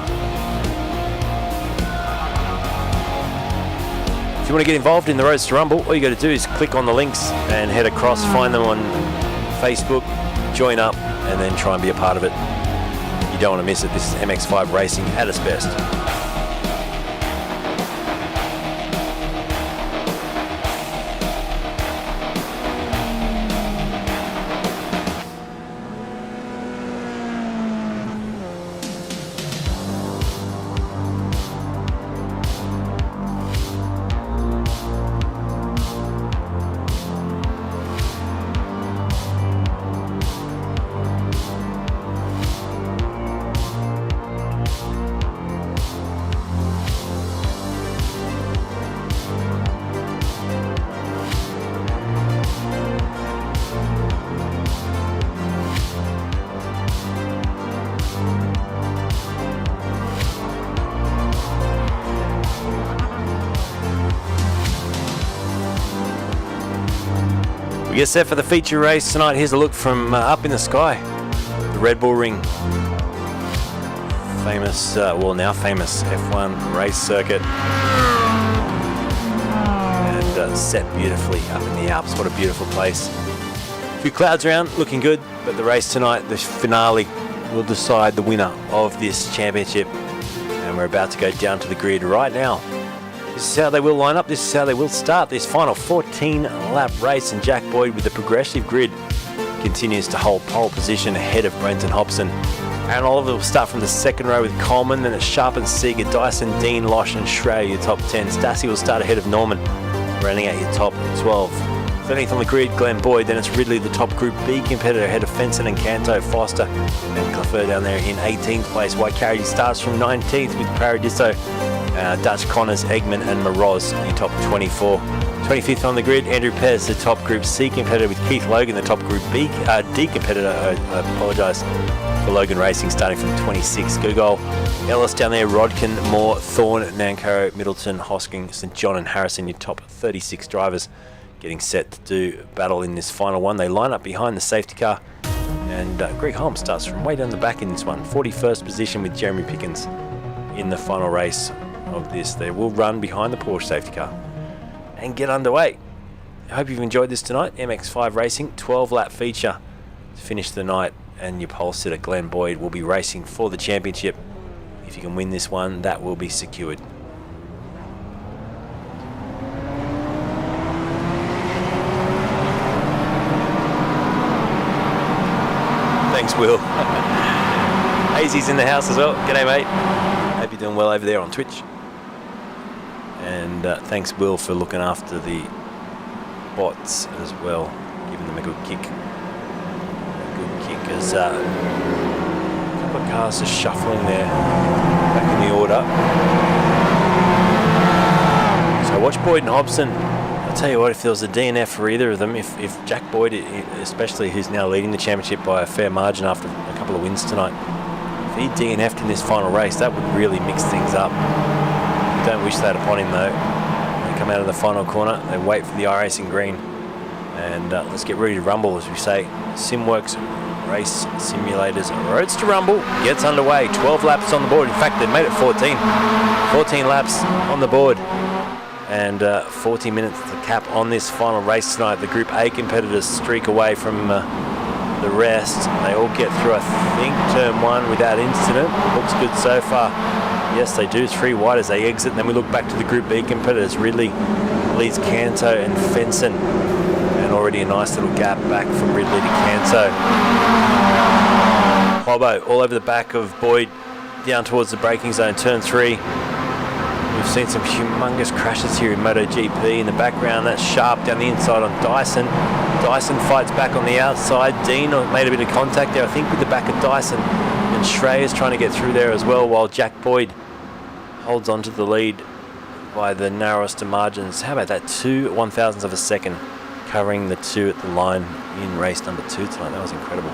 If you want to get involved in the Roadster Rumble, all you got to do is click on the links and head across, find them on Facebook, join up, and then try and be a part of it. You don't want to miss it. This is MX5 Racing at its best. Get set for the feature race tonight. Here's a look from up in the sky. The Redbull ring. Famous, well now famous F1 race circuit. And set beautifully up in the Alps. What a beautiful place. A few clouds around, looking good. But the race tonight, the finale, will decide the winner of this championship. And we're about to go down to the grid right now. This is how they will line up. This is how they will start this final 14-lap race. And Jack Boyd with the progressive grid continues to hold pole position ahead of Brenton Hobson. Aaron Oliver will start from the second row with Coleman. Then it's Sharp and Seeger, Dyson, Dean, Losh and Schraer, your top 10. Stassi will start ahead of Norman, running at your top 12. 13th on the grid, Glenn Boyd. Then it's Ridley, the top Group B competitor, ahead of Fenson and Canto, Foster and Claffer down there in 18th place. White Carriage starts from 19th with Paradiso, Dutch Connors, Eggman and Moroz in top 24. 25th on the grid, Andrew Pez, the top Group C competitor, with Keith Logan, the top Group D competitor. I apologise for Logan Racing, starting from 26. Gugol, Ellis down there, Rodkin, Moore, Thorne, Nankaro, Middleton, Hosking, St John and Harrison, your top 36 drivers getting set to do battle in this final one. They line up behind the safety car, and Greg Holmes starts from way down the back in this one. 41st position with Jeremy Pickens in the final race of this. They will run behind the Porsche safety car and get underway. I hope you've enjoyed this tonight. MX5 Racing, 12-lap feature to finish the night, and your pole sitter Glenn Boyd will be racing for the championship. If you can win this one, that will be secured. Thanks, Will. Hazy's in the house as well. G'day, mate. Hope you're doing well over there on Twitch. And thanks, Will, for looking after the bots as well, giving them a good kick. A good kick as a couple of cars are shuffling there, back in the order. So watch Boyd and Hobson. I'll tell you what, if there was a DNF for either of them, if Jack Boyd, especially, who's now leading the championship by a fair margin after a couple of wins tonight, if he DNF'd in this final race, that would really mix things up. Don't wish that upon him though. They come out of the final corner, they wait for the iRacing green, and let's get ready to rumble, as we say. Simworx Race Simulators Roadster Rumble gets underway. 12 laps on the board. In fact, they made it 14. 14 laps on the board, and 40 minutes to cap on this final race tonight. The Group A competitors streak away from the rest. They all get through, I think, turn one without incident. Looks good so far. Yes, they do. 3 wide as they exit. And then we look back to the Group B competitors. Ridley leads Canto and Fenson, and already a nice little gap back from Ridley to Canto. Hobbo all over the back of Boyd, down towards the braking zone, turn 3. We've seen some humongous crashes here in MotoGP. In the background, that's Sharp down the inside on Dyson. Dyson fights back on the outside. Dean made a bit of contact there, I think, with the back of Dyson. And Schreier's trying to get through there as well, while Jack Boyd holds on to the lead by the narrowest of margins. How about that? 2 1,000ths of a second, covering the 2 at the line in race number 2 tonight. That was incredible.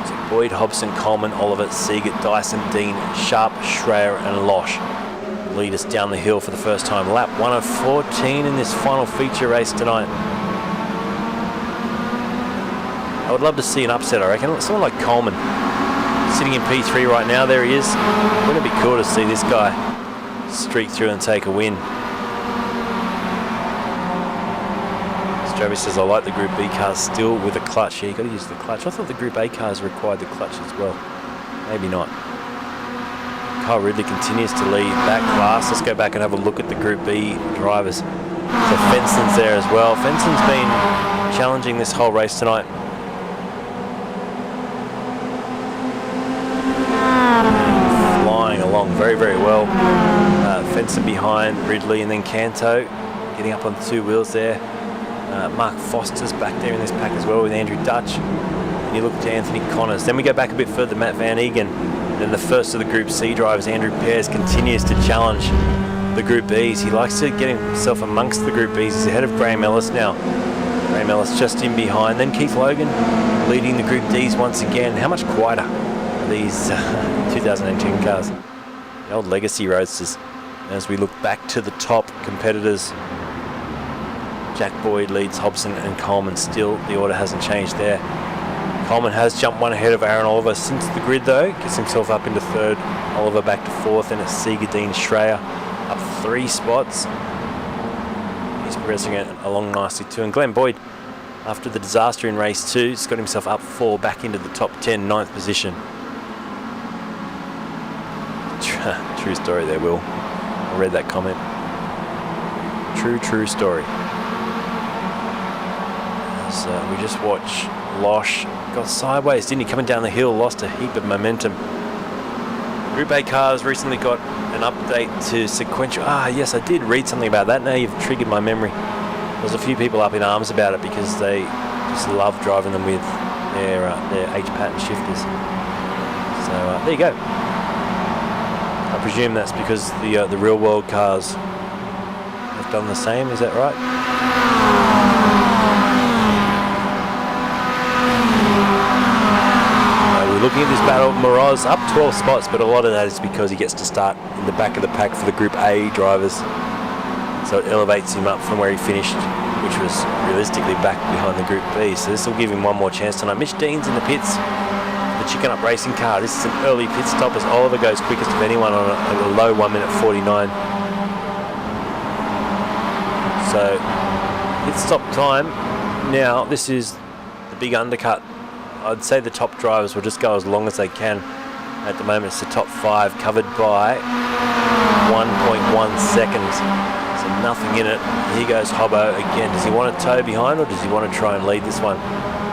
So Boyd, Hobson, Coleman, Oliver, Seagate, Dyson, Dean, Sharp, Schreier and Losh lead us down the hill for the first time. Lap 1 of 14 in this final feature race tonight. I would love to see an upset, I reckon. Someone like Coleman, sitting in P3 right now. There he is. Wouldn't it be cool to see this guy streak through and take a win? Travis says, I like the Group B cars still with a clutch. Yeah, you got to use the clutch. I thought the Group A cars required the clutch as well. Maybe not. Kyle Ridley continues to lead that class. Let's go back and have a look at the Group B drivers. So Fenson's there as well. Fenson's been challenging this whole race tonight. Flying along very, very well. Fenson behind Ridley, and then Canto getting up on the 2 wheels there. Mark Foster's back there in this pack as well with Andrew Dutch. And you look to Anthony Connors. Then we go back a bit further, Matt Van Egan. Then the first of the Group C drivers, Andrew Pears, continues to challenge the Group Bs. He likes to get himself amongst the Group Bs. He's ahead of Graham Ellis now. Graham Ellis just in behind. Then Keith Logan leading the Group Ds once again. How much quieter are these 2018 cars? The old legacy Roadsters. As we look back to the top competitors, Jack Boyd leads Hobson and Coleman still. The order hasn't changed there. Coleman has jumped 1 ahead of Aaron Oliver since the grid though. Gets himself up into 3rd. Oliver back to 4th, and it's Seeger, Dean, Schreier up 3 spots. He's progressing along nicely too. And Glenn Boyd, after the disaster in race 2, has got himself up 4 back into the top 10, 9th position. True story there, Will. I read that comment. True story. So we just watch Losh got sideways, didn't he? Coming down the hill, lost a heap of momentum. Group A cars recently got an update to sequential. Yes, I did read something about that. Now you've triggered my memory. There's a few people up in arms about it because they just love driving them with their H-pattern shifters. So there you go. I presume that's because the real world cars have done the same. Is that right? We're looking at this battle. Moroz up 12 spots, but a lot of that is because he gets to start in the back of the pack for the Group A drivers. So it elevates him up from where he finished, which was realistically back behind the Group B. So this will give him one more chance tonight. Mitch Dean's in the pits, the Chicken Up Racing car. This is an early pit stop as Oliver goes quickest of anyone on a low 1:49. So pit stop time. Now this is the big undercut. I'd say the top drivers will just go as long as they can. At the moment it's the top 5 covered by 1.1 seconds. So nothing in it. Here goes Hobbo again. Does he want to tow behind or does he want to try and lead this one?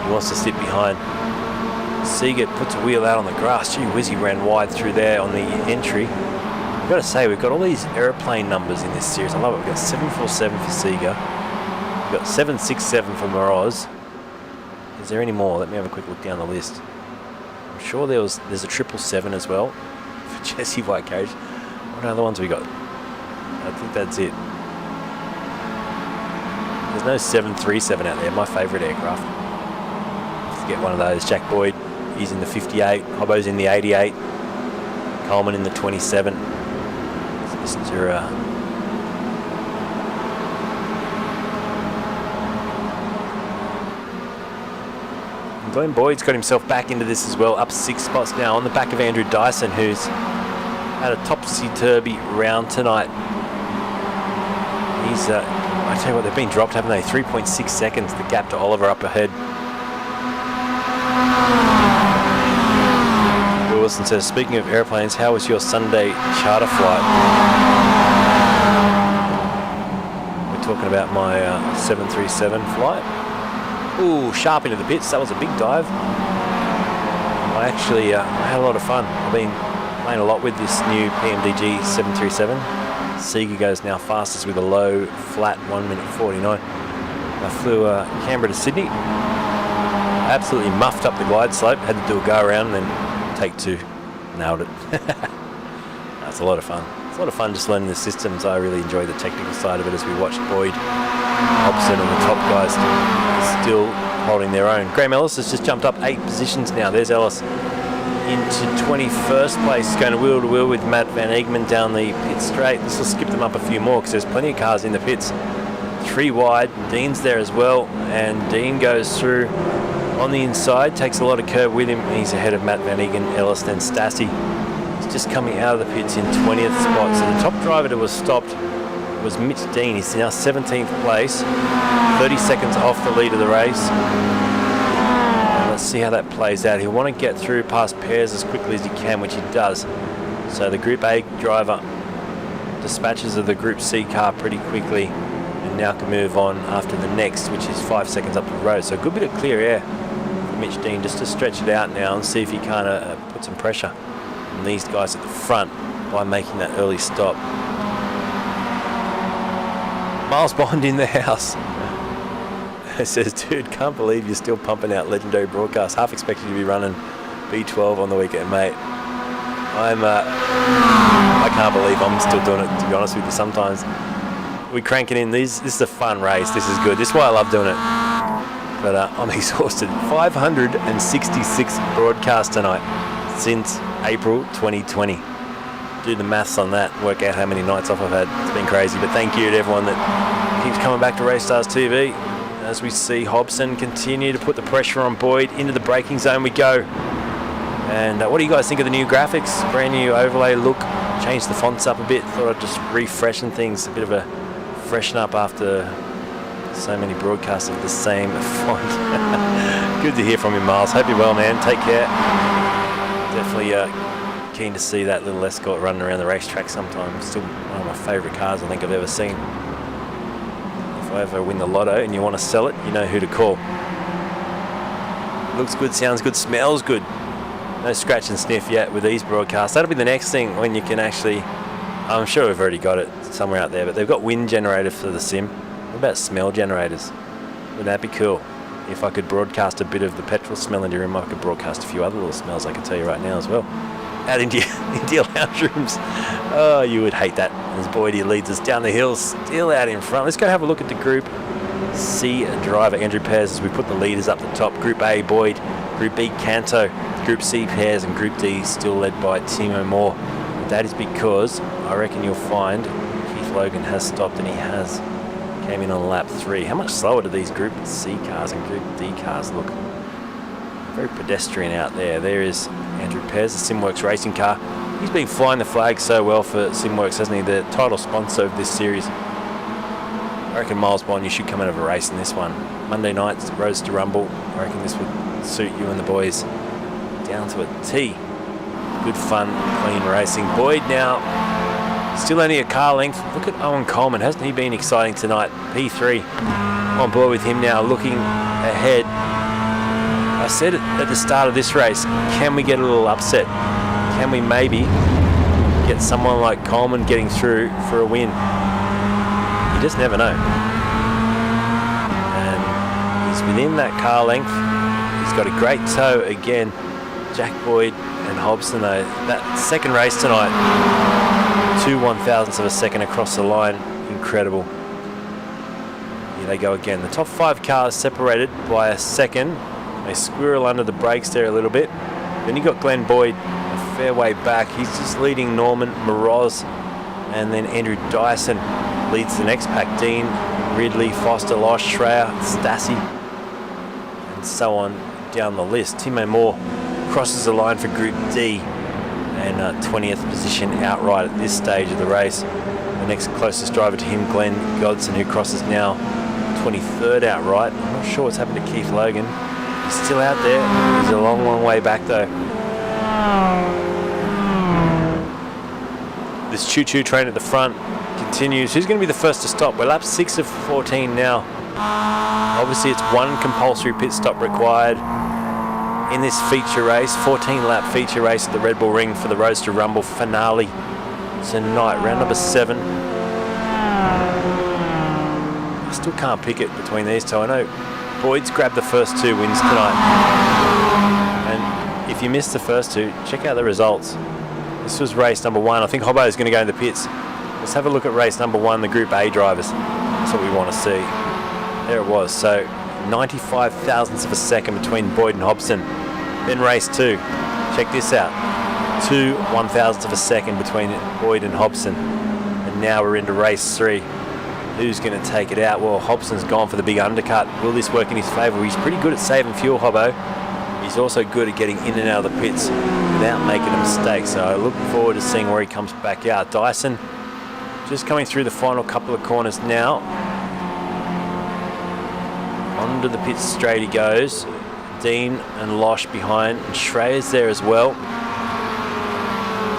He wants to sit behind. Seeger puts a wheel out on the grass. Gee whiz, he ran wide through there on the entry. I've got to say, we've got all these aeroplane numbers in this series. I love it. We've got 747 for Seeger. We've got 767 for Moroz. Is there any more? Let me have a quick look down the list. I'm sure there's a 777 as well for Jesse White Carriage. What other ones we got? I think that's it. There's no 737 out there, my favourite aircraft. Let's get one of those. Jack Boyd, he's in the 58. Hobbo's in the 88. Coleman in the 27. Mr. Glenn Boyd's got himself back into this as well, up 6 spots now on the back of Andrew Dyson, who's had a topsy-turvy round tonight. He's, I tell you what, they've been dropped, haven't they? 3.6 seconds, the gap to Oliver up ahead. Bill Wilson says, speaking of airplanes, how was your Sunday charter flight? We're talking about my 737 flight. Ooh, sharp into the pits. That was a big dive. I actually had a lot of fun. I've been playing a lot with this new PMDG 737. Seeger goes now fastest with a low, flat 1:49. I flew Canberra to Sydney. I absolutely muffed up the glide slope. Had to do a go around and then take 2. Nailed it. That's a lot of fun. It's a lot of fun just learning the systems. I really enjoy the technical side of it as we watched Boyd, Hobson and the top guys still holding their own. Graham Ellis has just jumped up 8 positions now. There's Ellis into 21st place, going to wheel with Matt Van Egman down the pit straight. This will skip them up a few more because there's plenty of cars in the pits. 3 wide. Dean's there as well, and Dean goes through on the inside, takes a lot of curb with him. He's ahead of Matt Van Egman, Ellis, then Stassi. He's just coming out of the pits in 20th spot. So the top driver that was stopped was Mitch Dean. He's now 17th place, 30 seconds off the lead of the race. And let's see how that plays out. He'll want to get through past Pears as quickly as he can, which he does. So the Group A driver dispatches of the Group C car pretty quickly and now can move on after the next, which is 5 seconds up the road. So a good bit of clear air for Mitch Dean just to stretch it out now and see if he can't put some pressure on these guys at the front by making that early stop. Miles Bond in the house. It says, dude, can't believe you're still pumping out legendary broadcasts. Half expected you to be running B12 on the weekend, mate. I can't believe I'm still doing it, to be honest with you. Sometimes we crank it in. This is a fun race. This is good. This is why I love doing it. But I'm exhausted. 566 broadcasts tonight since April 2020. Do the maths on that, work out how many nights off I've had. It's been crazy, but thank you to everyone that keeps coming back to Race Stars TV. As we see Hobson continue to put the pressure on Boyd, into the braking zone we go. And what do you guys think of the new graphics? Brand new overlay look, changed the fonts up a bit. Thought I'd just refreshen things, a bit of a freshen up after so many broadcasts of the same font. Good to hear from you, Miles. Hope you're well, man. Take care. Definitely keen to see that little Escort running around the racetrack sometime. Still one of my favourite cars I think I've ever seen. If I ever win the lotto and you want to sell it, you know who to call. Looks good, sounds good, smells good. No scratch and sniff yet with these broadcasts. That'll be the next thing when you can actually, I'm sure we've already got it somewhere out there, but they've got wind generator for the sim. It'll about smell generators? Wouldn't that be cool? If I could broadcast a bit of the petrol smell into your room, I could broadcast a few other little smells I can tell you right now as well. Out into your lounge rooms. Oh, you would hate that. As Boyd leads us down the hill, still out in front. Let's go have a look at the Group C driver, Andrew Pears, as we put the leaders up the top. Group A, Boyd. Group B, Canto. Group C, Pears. And Group D, still led by Timo Moore. But that is because I reckon you'll find Keith Logan has stopped, and he has. Came in on lap 3. How much slower do these Group C cars and Group D cars look? Very pedestrian out there. There is Andrew Pears, the Simworx racing car. He's been flying the flag so well for Simworx, hasn't he? The title sponsor of this series. I reckon Miles Bond, you should come out of a race in this one. Monday night's Roadster Rumble. I reckon this would suit you and the boys down to a T. Good fun, clean racing. Boyd now. Still only a car length. Look at Owen Coleman. Hasn't he been exciting tonight? P3 on board with him now, looking ahead. I said at the start of this race, can we get a little upset? Can we maybe get someone like Coleman getting through for a win? You just never know. And he's within that car length. He's got a great tow again. Jack Boyd and Hobson, though. That second race tonight. 2 1,000ths of a second across the line. Incredible. Here they go again. The top 5 cars separated by a second. They squirrel under the brakes there a little bit. Then you got Glenn Boyd a fair way back. He's just leading Norman Moroz. And then Andrew Dyson leads the next pack. Dean, Ridley, Foster, Losh, Schreier, Stassi, and so on down the list. Timo Moore crosses the line for Group D. And 20th position outright at this stage of the race. The next closest driver to him, Glenn Godson, who crosses now 23rd outright. I'm not sure what's happened to Keith Logan. He's still out there. He's a long, long way back though. This choo-choo train at the front continues. Who's going to be the first to stop? We're lap 6 of 14 now. Obviously, it's one compulsory pit stop required in this feature race, 14-lap feature race at the Redbull Ring for the Roadster Rumble finale tonight, round number 7. I still can't pick it between these two. I know Boyd's grabbed the first 2 wins tonight, and if you missed the first 2, check out the results. This was race number 1. I think Hobbo is going to go in the pits. Let's have a look at race number 1, the Group A drivers. That's what we want to see. There it was. So 95 thousandths of a second between Boyd and Hobson. Then race 2. Check this out. 2 1,000ths of a second between Boyd and Hobson. And now we're into race 3. Who's going to take it out? Well, Hobson's gone for the big undercut. Will this work in his favour? He's pretty good at saving fuel, Hobbo. He's also good at getting in and out of the pits without making a mistake. So I look forward to seeing where he comes back out. Dyson just coming through the final couple of corners now. Onto the pit straight he goes. Dean and Losh behind, and Schreier's there as well.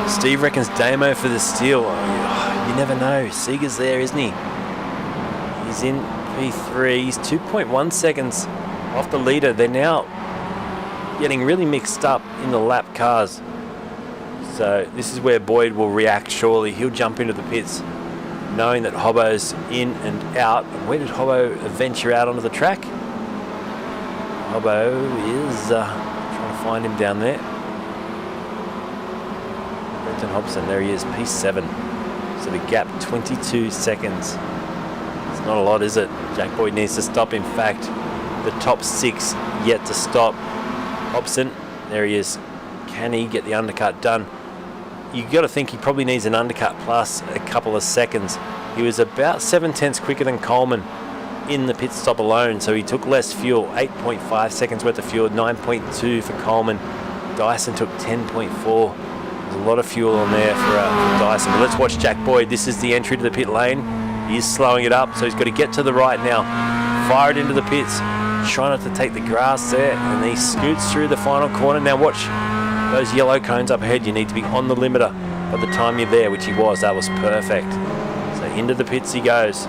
Steve reckons Damo for the steal. Oh, you never know. Seeger's there, isn't he? He's in P3. He's 2.1 seconds off the leader. They're now getting really mixed up in the lap cars. So this is where Boyd will react surely. He'll jump into the pits knowing that Hobbo's in and out. Where did Hobbo venture out onto the track? Hobbo is trying to find him down there. Brenton Hobson, there he is, P7. So the gap, 22 seconds. It's not a lot, is it? Jack Boyd needs to stop. In fact, the top 6 yet to stop. Hobson, there he is. Can he get the undercut done? You got to think he probably needs an undercut plus a couple of seconds. He was about 7/10 quicker than Coleman in the pit stop alone, so he took less fuel. 8.5 seconds worth of fuel, 9.2 for Coleman. Dyson took 10.4. There's a lot of fuel on there for Dyson. But let's watch Jack Boyd. This is the entry to the pit lane. He is slowing it up, so he's got to get to the right now. Fire it into the pits. Try not to take the grass there, and he scoots through the final corner. Now watch those yellow cones up ahead. You need to be on the limiter by the time you're there, which he was. That was perfect. So into the pits he goes.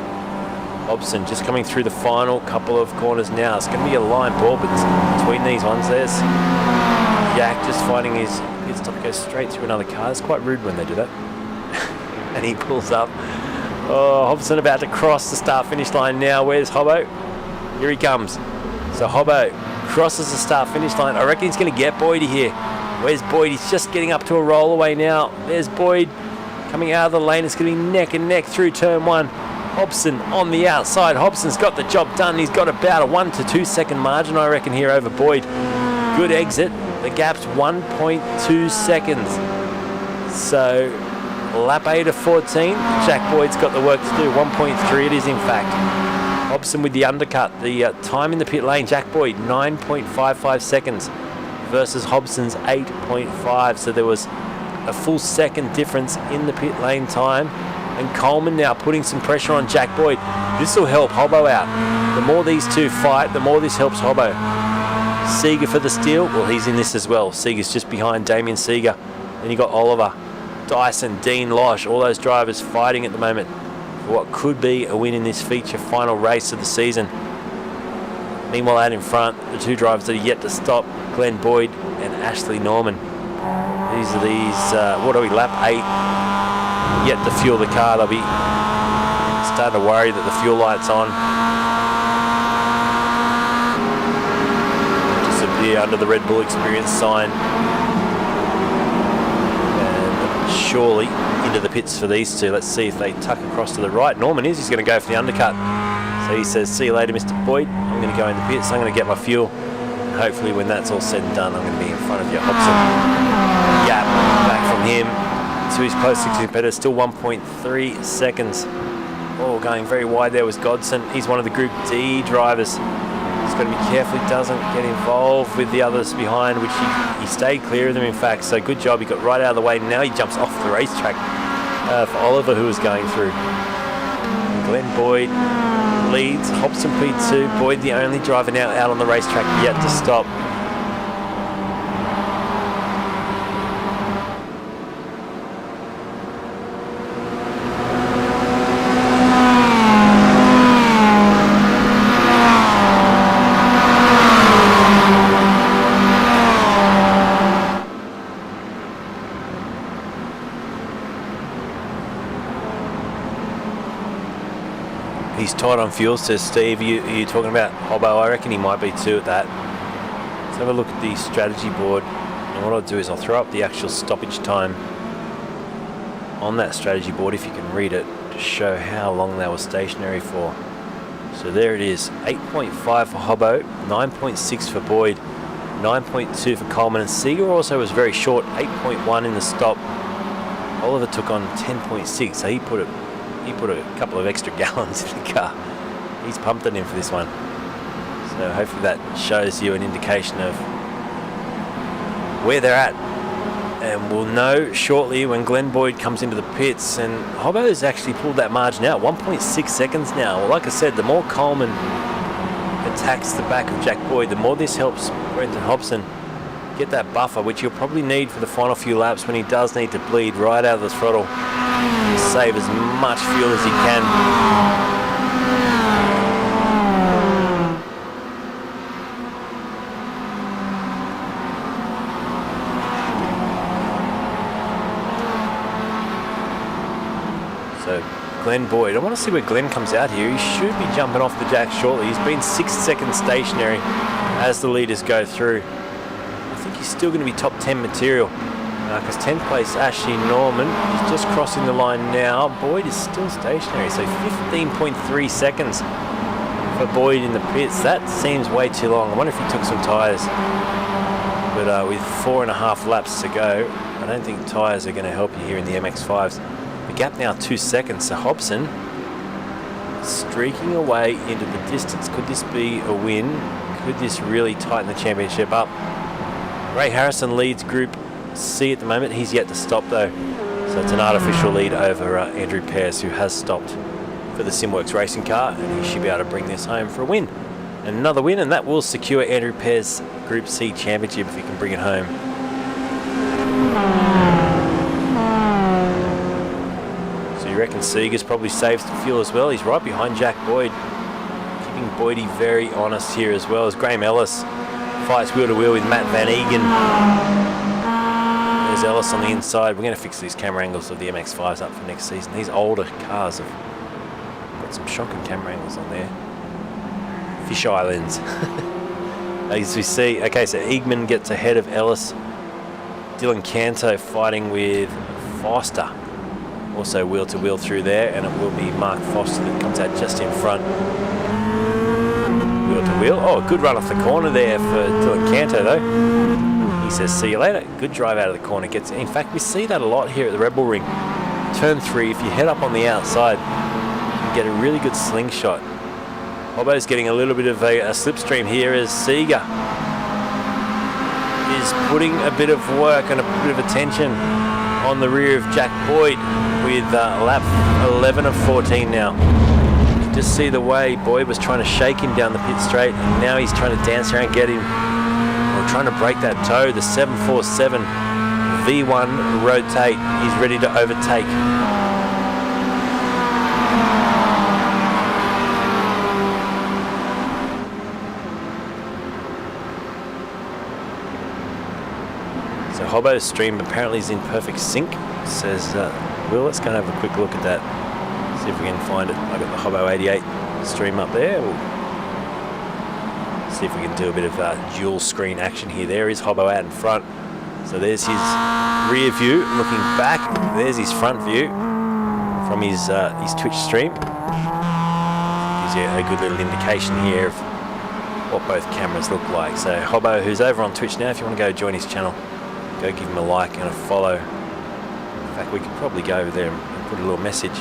Hobson just coming through the final couple of corners now. It's going to be a line ball, but between these ones, there's Jack just finding his pit stop, goes straight through another car. It's quite rude when they do that. And he pulls up Oh, Hobson about to cross the start-finish line now. Where's Hobbo? Here he comes. So Hobbo crosses the start-finish line. I reckon he's going to get Boydie here. Where's Boyd? He's just getting up to a rollaway now. There's Boyd coming out of the lane. It's going to be neck and neck through turn 1. Hobson on the outside. Hobson's got the job done. He's got about a 1 to 2 second margin, I reckon, here over Boyd. Good exit. The gap's 1.2 seconds. So lap 8 of 14. Jack Boyd's got the work to do. 1.3 it is, in fact. Hobson with the undercut. The time in the pit lane, Jack Boyd 9.55 seconds versus Hobson's 8.5. So there was a full second difference in the pit lane time. And Coleman now putting some pressure on Jack Boyd. This will help Hobbo out. The more these two fight, the more this helps Hobbo. Seeger for the steal. Well, he's in this as well. Seeger's just behind Damien Seeger. Then you got Oliver, Dyson, Dean Losh, all those drivers fighting at the moment for what could be a win in this feature final race of the season. Meanwhile, out in front, the two drivers that are yet to stop, Glenn Boyd and Ashley Norman. These are what are we, lap 8? Yet to fuel the car. They'll be starting to worry that the fuel light's on. Disappear under the Redbull experience sign. And surely into the pits for these two. Let's see if they tuck across to the right. Norman is. He's going to go for the undercut. So he says, see you later, Mr. Boyd. I'm going to go in the pits. I'm going to get my fuel. And hopefully when that's all said and done, I'm going to be in front of you. Hobson. Gap back from him to his closest competitor, still 1.3 seconds. Oh, going very wide there was Godson. He's one of the Group D drivers. He's got to be careful he doesn't get involved with the others behind, which he stayed clear of them, in fact. So good job. He got right out of the way. Now he jumps off the racetrack for Oliver, who was going through. Glenn Boyd leads. Hobson P2. Boyd the only driver now out on the racetrack yet to stop. He's tight on fuel, says Steve. You're talking about Hobbo? I reckon he might be too at that. Let's have a look at the strategy board. And what I'll do is I'll throw up the actual stoppage time on that strategy board, if you can read it, to show how long they were stationary for. So there it is. 8.5 for Hobbo, 9.6 for Boyd, 9.2 for Coleman. And Seeger also was very short, 8.1 in the stop. Oliver took on 10.6, so he put a couple of extra gallons in the car. He's pumped it in for this one. So hopefully that shows you an indication of where they're at. And we'll know shortly when Glenn Boyd comes into the pits. And Hobbo's actually pulled that margin out, 1.6 seconds now. Well, like I said, the more Coleman attacks the back of Jack Boyd, the more this helps Brenton Hobson get that buffer, which he'll probably need for the final few laps when he does need to bleed right out of the throttle. Save as much fuel as he can. So Glenn Boyd, I want to see where Glenn comes out here. He should be jumping off the jack shortly. He's been 6 seconds stationary as the leaders go through. I think he's still going to be top 10 material. Because 10th place Ashley Norman is just crossing the line now. Boyd is still stationary, so 15.3 seconds for Boyd in the pits. That seems way too long. I wonder if he took some tyres. But with 4.5 laps to go, I don't think tyres are going to help you here in the MX-5s. The gap now 2 seconds, so Hobson streaking away into the distance. Could this be a win? Could this really tighten the championship up? Ray Harrison leads Group C at the moment. He's yet to stop though, so it's an artificial lead over Andrew Pears, who has stopped for the Simworx racing car, and he should be able to bring this home for a win. Another win, and that will secure Andrew Pears' Group C championship if he can bring it home. So you reckon Seeger's probably saves the fuel as well? He's right behind Jack Boyd, keeping Boydie very honest here, as well as Graham Ellis fights wheel to wheel with Matt Van Egan. There's Ellis on the inside. We're going to fix these camera angles of the MX-5s up for next season. These older cars have some shocking camera angles on there. Fish Islands. As we see, okay, so Eagman gets ahead of Ellis. Dylan Canto fighting with Foster. Also wheel to wheel through there, and it will be Mark Foster that comes out just in front. Wheel to wheel. Oh, good run off the corner there for Dylan Canto though. He says, see you later. Good drive out of the corner. In fact, we see that a lot here at the Red Bull Ring. Turn 3, if you head up on the outside, you can get a really good slingshot. Hobbo's getting a little bit of a slipstream here as Seeger is putting a bit of work and a bit of attention on the rear of Jack Boyd with lap 11 of 14 now. You can just see the way Boyd was trying to shake him down the pit straight, and now he's trying to dance around, get him, or trying to break that toe. The 747 V1 rotate. He's ready to overtake. So Hobbo's stream apparently is in perfect sync. Says, Will, let's go and have a quick look at that. See if we can find it. I got the Hobbo 88 stream up there. We'll see if we can do a bit of dual screen action here. There is Hobbo out in front. So there's his rear view looking back. There's his front view from his Twitch stream. Gives you a good little indication here of what both cameras look like. So Hobbo, who's over on Twitch now, if you want to go join his channel, go give him a like and a follow. In fact, we could probably go over there and put a little message.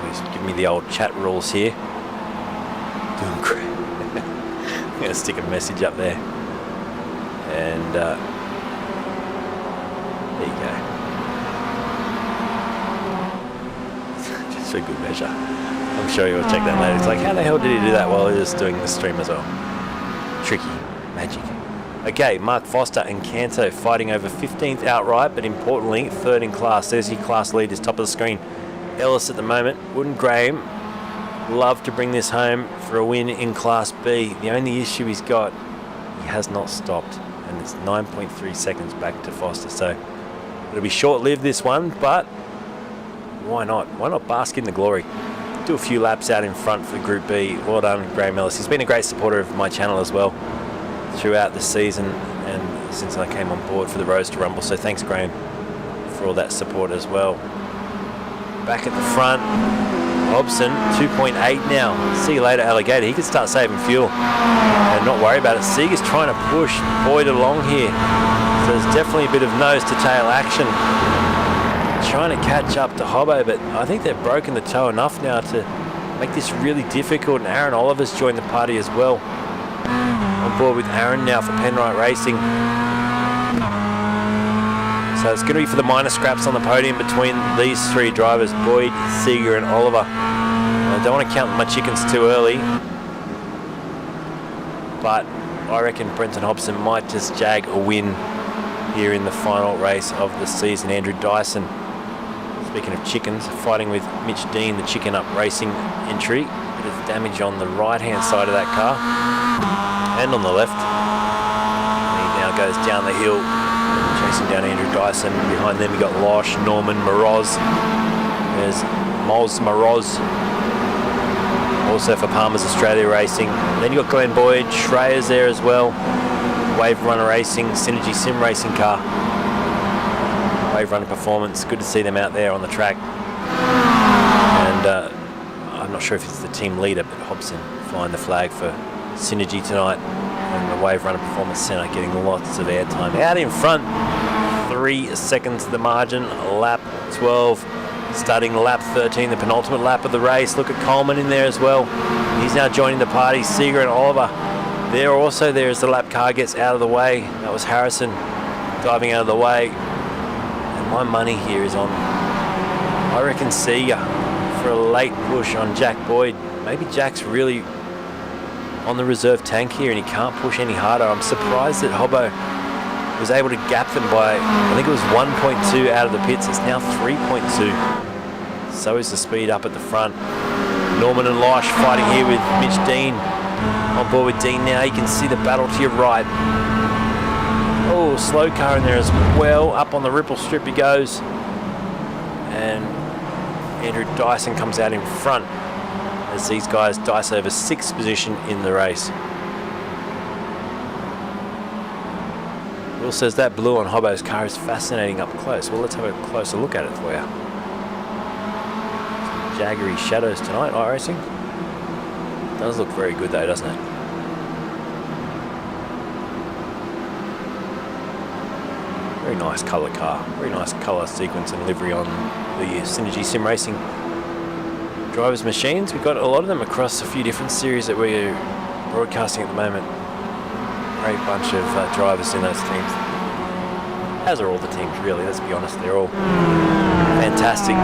He's giving me the old chat rules here. Doing great. I'm going to stick a message up there. And there you go. Just for good measure. I'm sure you'll check that later. It's like, how the hell did he do that while he was doing the stream as well? Tricky. Magic. Okay, Mark Foster and Canto fighting over 15th outright, but importantly, 3rd in class. There's your class leaders, top of the screen. Ellis at the moment. Wouldn't Graham love to bring this home for a win in Class B? The only issue he's got, he has not stopped, and it's 9.3 seconds back to Foster. So it'll be short-lived, this one, but why not? Why not bask in the glory? Do a few laps out in front for Group B. Well done, Graham Ellis. He's been a great supporter of my channel as well throughout the season and since I came on board for the Roadster Rumble. So thanks, Graham, for all that support as well. Back at the front, Hobson, 2.8 now. See you later, Alligator. He can start saving fuel and not worry about it. Seeger's trying to push Boyd along here. So there's definitely a bit of nose to tail action. Trying to catch up to Hobbo, but I think they've broken the toe enough now to make this really difficult. And Aaron Oliver's joined the party as well. On board with Aaron now for Penrite Racing. So it's going to be for the minor scraps on the podium between these three drivers, Boyd, Seeger and Oliver. I don't want to count my chickens too early, but I reckon Brenton Hobson might just jag a win here in the final race of the season. Andrew Dyson, speaking of chickens, fighting with Mitch Dean, the Chicken Up Racing entry. Bit of damage on the right-hand side of that car and on the left. And he now goes down the hill, chasing down Andrew Dyson. Behind them we got Losh, Norman, Moroz. There's Moz Moroz, also for Palmer's Australia Racing. And then you got Glenn Boyd, Schreyer's there as well. Wave Runner Racing, Synergy Sim Racing car. Wave Runner Performance, good to see them out there on the track. And I'm not sure if it's the team leader, but Hobson flying the flag for Synergy tonight. And the Wave Runner Performance Centre getting lots of airtime. Out in front, 3 seconds to the margin, lap 12. Starting lap 13, the penultimate lap of the race. Look at Coleman in there as well. He's now joining the party. Seeger and Oliver. They're also there as the lap car gets out of the way. That was Harrison diving out of the way. And my money here is on, I reckon, Seeger for a late push on Jack Boyd. Maybe Jack's really on the reserve tank here and he can't push any harder. I'm surprised that Hobbo was able to gap them by, I think it was 1.2 out of the pits. It's now 3.2. So is the speed up at the front. Norman and Losh fighting here with Mitch Dean. On board with Dean now. You can see the battle to your right. Oh, slow car in there as well. Up on the ripple strip he goes. And Andrew Dyson comes out in front as these guys dice over 6th position in the race. Will says that blue on Hobbo's car is fascinating up close. Well, let's have a closer look at it for you. Some jaggery shadows tonight, iRacing. Does look very good though, doesn't it? Very nice colour car. Very nice colour sequence and livery on the Synergy Sim Racing drivers' machines. We've got a lot of them across a few different series that we're broadcasting at the moment. Great bunch of drivers in those teams. As are all the teams, really, let's be honest. They're all fantastic.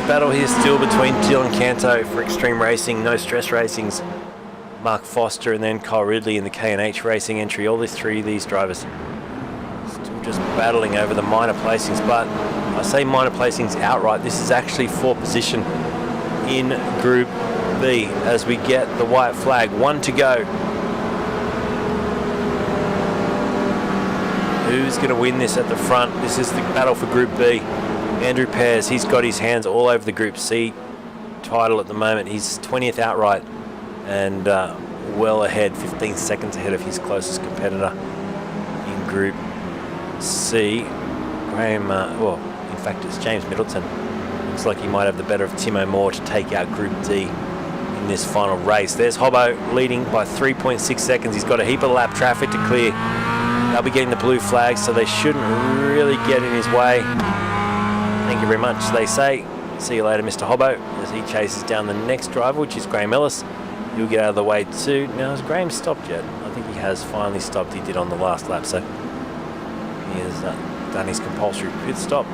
Battle here still between Dylan Canto for Extreme Racing, No Stress Racing's Mark Foster, and then Kyle Ridley in the K&H Racing entry. All these three of these drivers still just battling over the minor placings, but I say minor placings outright. This is actually for position in Group B as we get the white flag. 1 to go. Who's going to win this at the front? This is the battle for Group B. Andrew Pears, he's got his hands all over the Group C title at the moment. He's 20th outright and well ahead, 15 seconds ahead of his closest competitor in Group C. Graham, well, in fact it's James Middleton. Looks like he might have the better of Timo Moore to take out Group D in this final race. There's Hobbo leading by 3.6 seconds. He's got a heap of lap traffic to clear. They'll be getting the blue flag, so they shouldn't really get in his way. Thank you very much, they say. See you later, Mr. Hobbo, as he chases down the next driver, which is Graham Ellis. He'll get out of the way too. Now, has Graham stopped yet? I think he has finally stopped. He did on the last lap, so he has done his compulsory pit stop.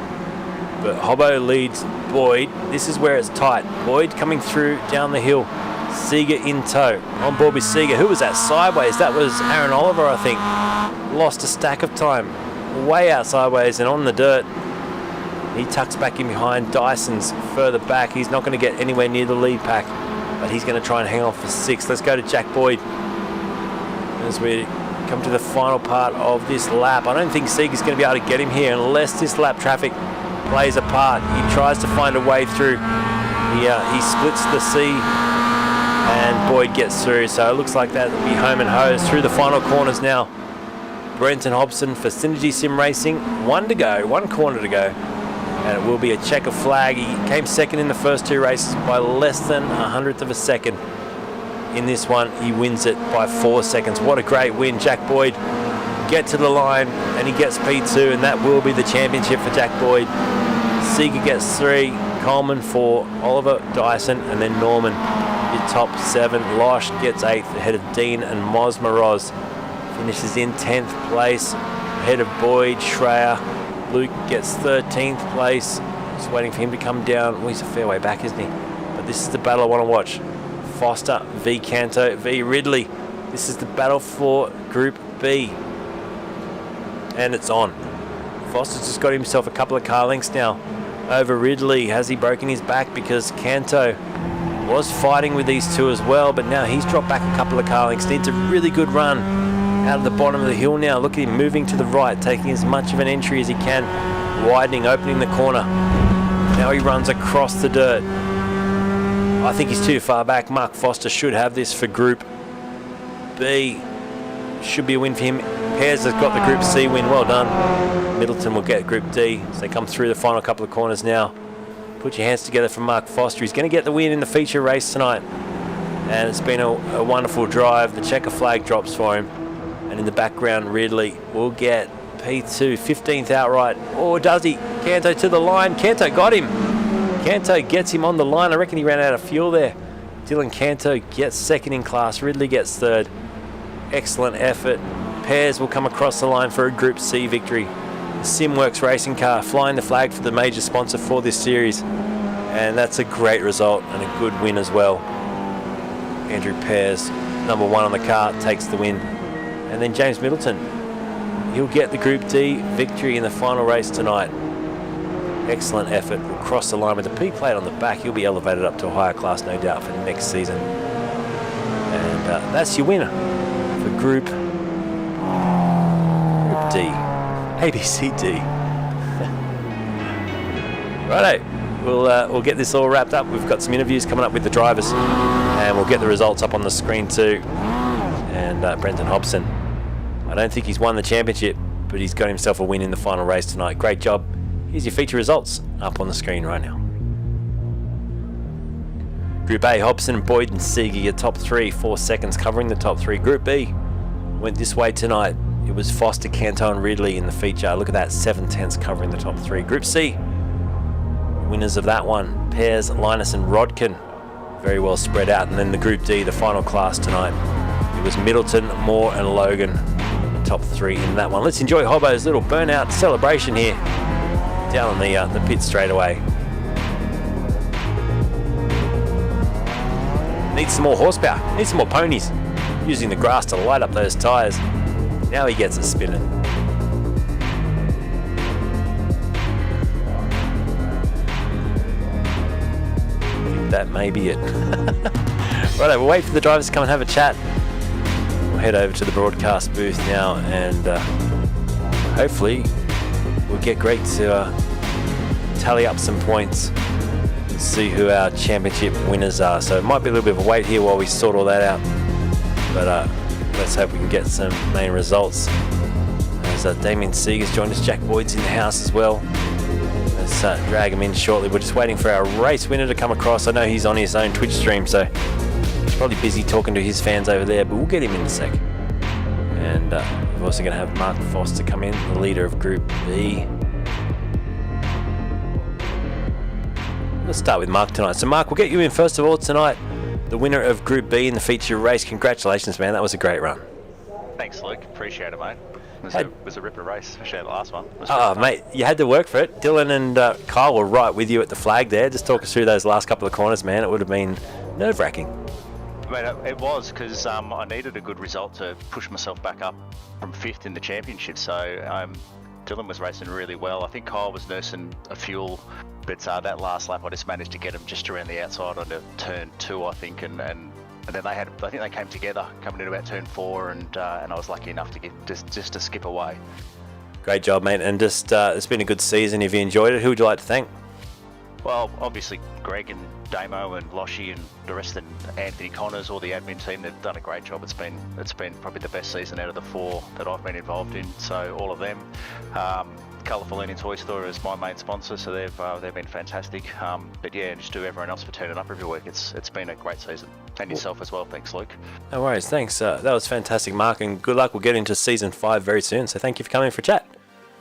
But Hobbo leads Boyd. This is where it's tight. Boyd coming through down the hill. Seeger in tow. On board with Seeger. Who was that sideways? That was Aaron Oliver, I think. Lost a stack of time. Way out sideways and on the dirt. He tucks back in behind. Dyson's further back. He's not going to get anywhere near the lead pack, but he's going to try and hang on for 6th. Let's go to Jack Boyd as we come to the final part of this lap. I don't think Seeger's going to be able to get him here unless this lap traffic plays a part. He tries to find a way through. He splits the C and Boyd gets through. So it looks like that will be home and hose through the final corners now. Brenton Hobson for Synergy Sim Racing. 1 to go, 1 corner to go. And it will be a checker flag. He came second in the first 2 races by less than 100th of a second. In this one, he wins it by 4 seconds. What a great win. Jack Boyd get to the line and he gets P2, and that will be the championship for Jack Boyd. Seeger gets 3, Coleman 4, Oliver, Dyson, and then Norman, your top 7. Losh gets 8th ahead of Dean and Moz Moroz. Finishes in 10th place ahead of Boyd, Schreier. Luke gets 13th place. Just waiting for him to come down. Well, he's a fair way back, isn't he? But this is the battle I want to watch. Foster v Canto v Ridley. This is the battle for Group B. And it's on. Foster's just got himself a couple of car lengths now over Ridley. Has he broken his back? Because Canto was fighting with these two as well, but now he's dropped back a couple of car lengths. Needs a really good run out of the bottom of the hill now. Look at him moving to the right, taking as much of an entry as he can, widening, opening the corner. Now he runs across the dirt. I think he's too far back. Mark Foster should have this for Group B. Should be a win for him. Pears has got the Group C win. Well done. Middleton will get Group D as they come through the final couple of corners now. Put your hands together for Mark Foster. He's going to get the win in the feature race tonight. And it's been a wonderful drive. The checker flag drops for him. And in the background, Ridley will get P2, 15th outright. Or does he? Canto to the line. Canto got him. Canto gets him on the line. I reckon he ran out of fuel there. Dylan Canto gets 2nd in class. Ridley gets 3rd. Excellent effort. Pears will come across the line for a Group C victory. The Simworx racing car flying the flag for the major sponsor for this series. And that's a great result and a good win as well. Andrew Pears, number 1 on the car, takes the win. And then James Middleton, he'll get the Group D victory in the final race tonight. Excellent effort. Will cross the line with the P plate on the back. He'll be elevated up to a higher class, no doubt, for next season. And that's your winner for Group D. ABCD. Righto, we'll get this all wrapped up. We've got some interviews coming up with the drivers, and we'll get the results up on the screen too. And Brenton Hobson, I don't think he's won the championship, but he's got himself a win in the final race tonight. Great job. Here's your feature results up on the screen right now. Group A, Hobson, Boyd and Seege, your top 3, 4 seconds covering the top 3. Group B went this way tonight. It was Foster, Canto and Ridley in the feature. Look at that, 7/10 covering the top 3. Group C, winners of that one, Pears, Linus and Rodkin. Very well spread out. And then the Group D, the final class tonight, it was Middleton, Moore and Logan, top 3 in that one. Let's enjoy Hobbo's little burnout celebration here down on the pit straight away. Needs some more horsepower, needs some more ponies. Using the grass to light up those tyres. Now he gets it spinning. I think that may be it. Right, we'll wait for the drivers to come and have a chat. We'll head over to the broadcast booth now, and hopefully we'll get Greg to tally up some points and see who our championship winners are. So it might be a little bit of a wait here while we sort all that out, but let's hope we can get some main results. As Damien Seeger's joined us, Jack Boyd's in the house as well. Let's drag him in shortly. We're just waiting for our race winner to come across. I know he's on his own Twitch stream, so he's probably busy talking to his fans over there, but we'll get him in a sec. And we're also going to have Mark Foster come in, the leader of Group B. Let's start with Mark tonight. So Mark, we'll get you in first of all tonight. The winner of Group B in the feature race. Congratulations, man. That was a great run. Thanks, Luke. Appreciate it, mate. It was a ripper race, especially the last one. Oh, mate, you had to work for it. Dylan and Kyle were right with you at the flag there. Just talk us through those last couple of corners, man. It would have been nerve-wracking. Mate, it was, because I needed a good result to push myself back up from 5th in the championship. So Dylan was racing really well. I think Kyle was nursing a fuel, but that last lap I just managed to get him just around the outside onto turn 2, I think, and then I think they came together coming in about turn 4, and I was lucky enough to get just to skip away. Great job, mate, and just it's been a good season. Have you enjoyed it? Who would you like to thank? Well, obviously Greg and Damo and Loshy and the rest of Anthony Connors, all the admin team, they've done a great job. It's been probably the best season out of the 4 that I've been involved in. So all of them. Colourful Leaning Toy Store is my main sponsor, so they've been fantastic. But yeah, and just to everyone else for turning up every week. It's been a great season, and yourself as well. Thanks, Luke. No worries, thanks. That was fantastic, Mark, and good luck. We'll get into season 5 very soon. So thank you for coming for a chat.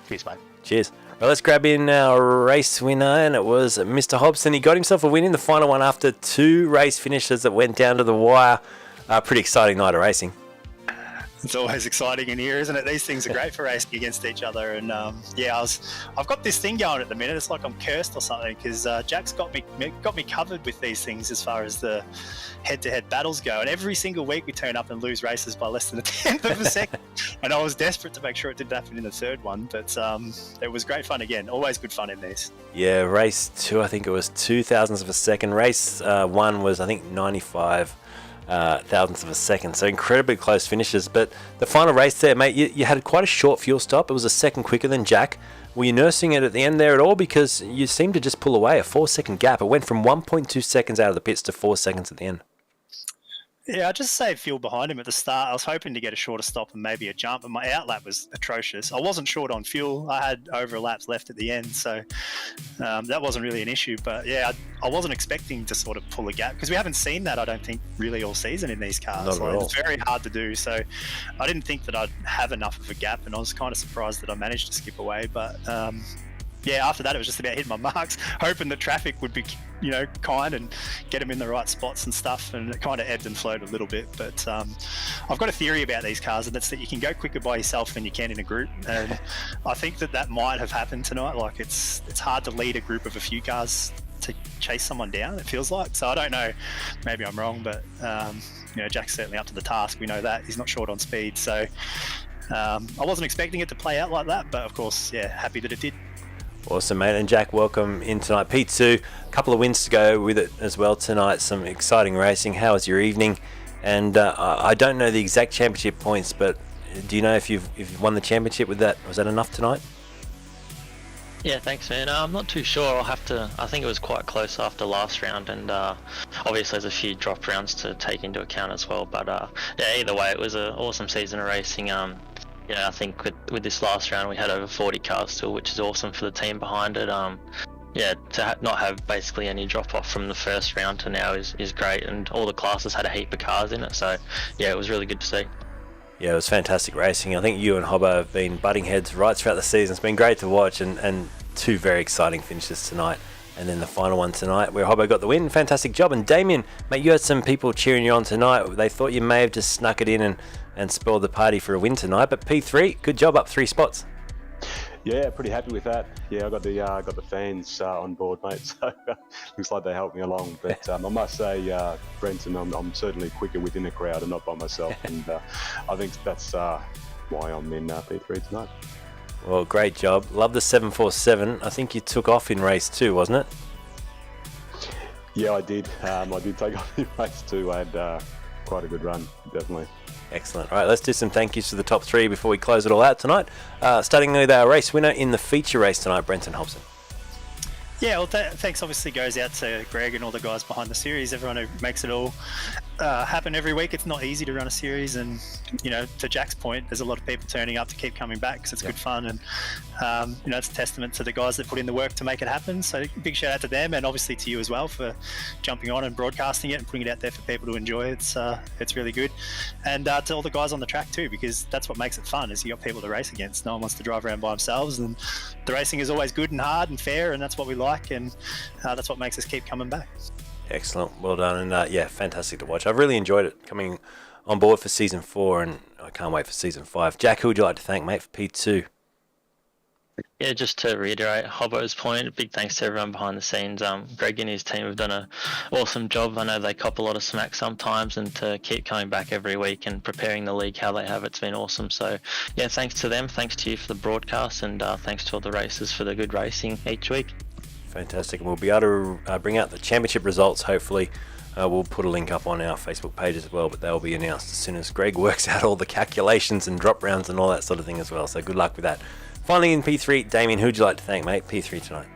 Cheers, mate. Cheers. Well, let's grab in our race winner, and it was Mr. Hobson. He got himself a win in the final one after 2 race finishes that went down to the wire. Pretty exciting night of racing. It's always exciting in here, isn't it? These things are great for racing against each other. And yeah, I've got this thing going at the minute. It's like I'm cursed or something, because Jack's got me covered with these things as far as the head-to-head battles go. And every single week we turn up and lose races by less than a tenth of a second. And I was desperate to make sure it didn't happen in the 3rd one. But it was great fun again. Always good fun in these. Yeah, race 2, I think it was 0.02 of a second. Race 1 was, I think, 95 thousandths of a second, so incredibly close finishes. But the final race there, mate, you had quite a short fuel stop. It was a second quicker than Jack. Were you nursing it at the end there at all? Because you seemed to just pull away a 4-second gap. It went from 1.2 seconds out of the pits to 4 seconds at the end. Yeah, I just saved fuel behind him at the start. I was hoping to get a shorter stop and maybe a jump, but my outlap was atrocious. I wasn't short on fuel. I had over laps left at the end, so that wasn't really an issue. But yeah, I wasn't expecting to sort of pull a gap, because we haven't seen that, I don't think, really all season in these cars. It's very hard to do, so I didn't think that I'd have enough of a gap, and I was kind of surprised that I managed to skip away. But yeah, after that, it was just about hitting my marks, hoping the traffic would be, kind and get them in the right spots and stuff. And it kind of ebbed and flowed a little bit. But I've got a theory about these cars, and that's that you can go quicker by yourself than you can in a group. And I think that might have happened tonight. Like, it's hard to lead a group of a few cars to chase someone down, it feels like. So I don't know, maybe I'm wrong, but Jack's certainly up to the task. We know that he's not short on speed. So I wasn't expecting it to play out like that, but of course, yeah, happy that it did. Awesome, mate. And Jack, welcome in tonight. P2, a couple of wins to go with it as well tonight. Some exciting racing. How was your evening? And I don't know the exact championship points, but do you know if you've won the championship with that? Was that enough tonight? Yeah, thanks, man. I'm not too sure. I think it was quite close after last round, and obviously there's a few drop rounds to take into account as well. But yeah, either way, it was an awesome season of racing. I think with this last round we had over 40 cars still, which is awesome for the team behind it. Yeah, to not have basically any drop off from the first round to now is great, and all the classes had a heap of cars in it. So yeah, it was really good to see. Yeah, it was fantastic racing. I think you and Hobbo have been butting heads right throughout the season. It's been great to watch, and two very exciting finishes tonight. And then the final one tonight where Hobbo got the win. Fantastic job. And Damien, mate, you had some people cheering you on tonight. They thought you may have just snuck it in and spoiled the party for a win tonight. But P3, good job, up 3 spots. Yeah, pretty happy with that. Yeah, I got the fans on board, mate. So looks like they helped me along. But I must say, Brenton, I'm certainly quicker within a crowd and not by myself. And I think that's why I'm in P3 tonight. Well, great job. Love the 747. I think you took off in race 2, wasn't it? Yeah, I did. I did take off in race 2. I had quite a good run, definitely. Excellent. All right, let's do some thank yous to the top 3 before we close it all out tonight. Starting with our race winner in the feature race tonight, Brenton Hobson. Yeah, well, thanks obviously goes out to Greg and all the guys behind the series, everyone who makes it all happen every week. It's not easy to run a series, and to Jack's point, there's a lot of people turning up to keep coming back because it's good fun, and it's a testament to the guys that put in the work to make it happen. So big shout out to them, and obviously to you as well for jumping on and broadcasting it and putting it out there for people to enjoy. It's really good, and to all the guys on the track too, because that's what makes it fun. Is you got people to race against. No one wants to drive around by themselves, and the racing is always good and hard and fair, and that's what we like, and that's what makes us keep coming back. Excellent, well done, and yeah, fantastic to watch. I've really enjoyed it coming on board for season 4, and I can't wait for season 5. Jack, who would you like to thank, mate, for P2? Yeah, just to reiterate Hobbo's point, big thanks to everyone behind the scenes. Greg and his team have done an awesome job. I know they cop a lot of smack sometimes, and to keep coming back every week and preparing the league how they have, it's been awesome. So yeah, thanks to them, thanks to you for the broadcast, and thanks to all the racers for the good racing each week. Fantastic, and we'll be able to bring out the championship results, hopefully. We'll put a link up on our Facebook page as well, but they'll be announced as soon as Greg works out all the calculations and drop rounds and all that sort of thing as well, so good luck with that. Finally in P3, Damien, who'd you like to thank, mate? P3 tonight.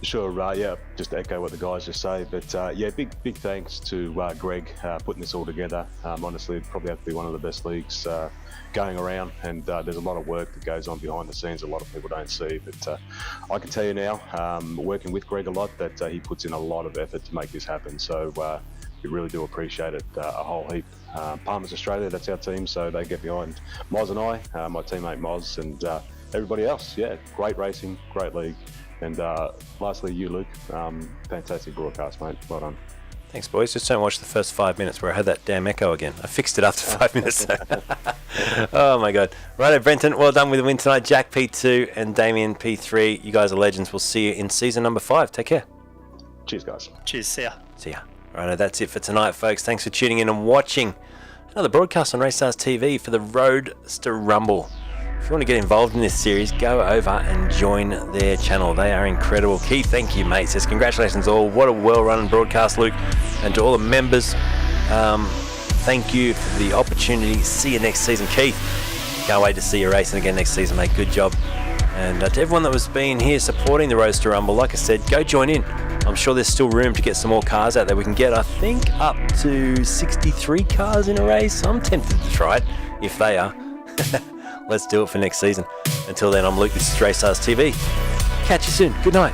Sure, yeah, just to echo what the guys just say, but yeah, big thanks to Greg putting this all together. Honestly, it'd probably have to be one of the best leagues going around, and there's a lot of work that goes on behind the scenes a lot of people don't see, but I can tell you now, working with Greg a lot, that he puts in a lot of effort to make this happen, so we really do appreciate it a whole heap. Palmers Australia, that's our team, so they get behind Moz and I, my teammate Moz, and everybody else. Yeah, great racing, great league. And lastly, you, Luke, fantastic broadcast, mate. Well done. Thanks, boys. Just don't watch the first 5 minutes where I had that damn echo again. I fixed it after 5 minutes. Oh, my God. Righto, Brenton, well done with the win tonight. Jack, P2, and Damien, P3. You guys are legends. We'll see you in season number 5. Take care. Cheers, guys. Cheers, see ya. See ya. Righto, that's it for tonight, folks. Thanks for tuning in and watching another broadcast on Race Stars TV for the Roadster Rumble. If you want to get involved in this series, go over and join their channel. They are incredible. Keith, thank you, mate. Says congratulations all. What a well-run broadcast, Luke. And to all the members, thank you for the opportunity. See you next season, Keith. Can't wait to see you racing again next season, mate. Good job. And to everyone that was being here supporting the Roadster Rumble, like I said, go join in. I'm sure there's still room to get some more cars out there. We can get, I think, up to 63 cars in a race. I'm tempted to try it, if they are. Let's do it for next season. Until then, I'm Luke. This is Race Stars TV. Catch you soon. Good night.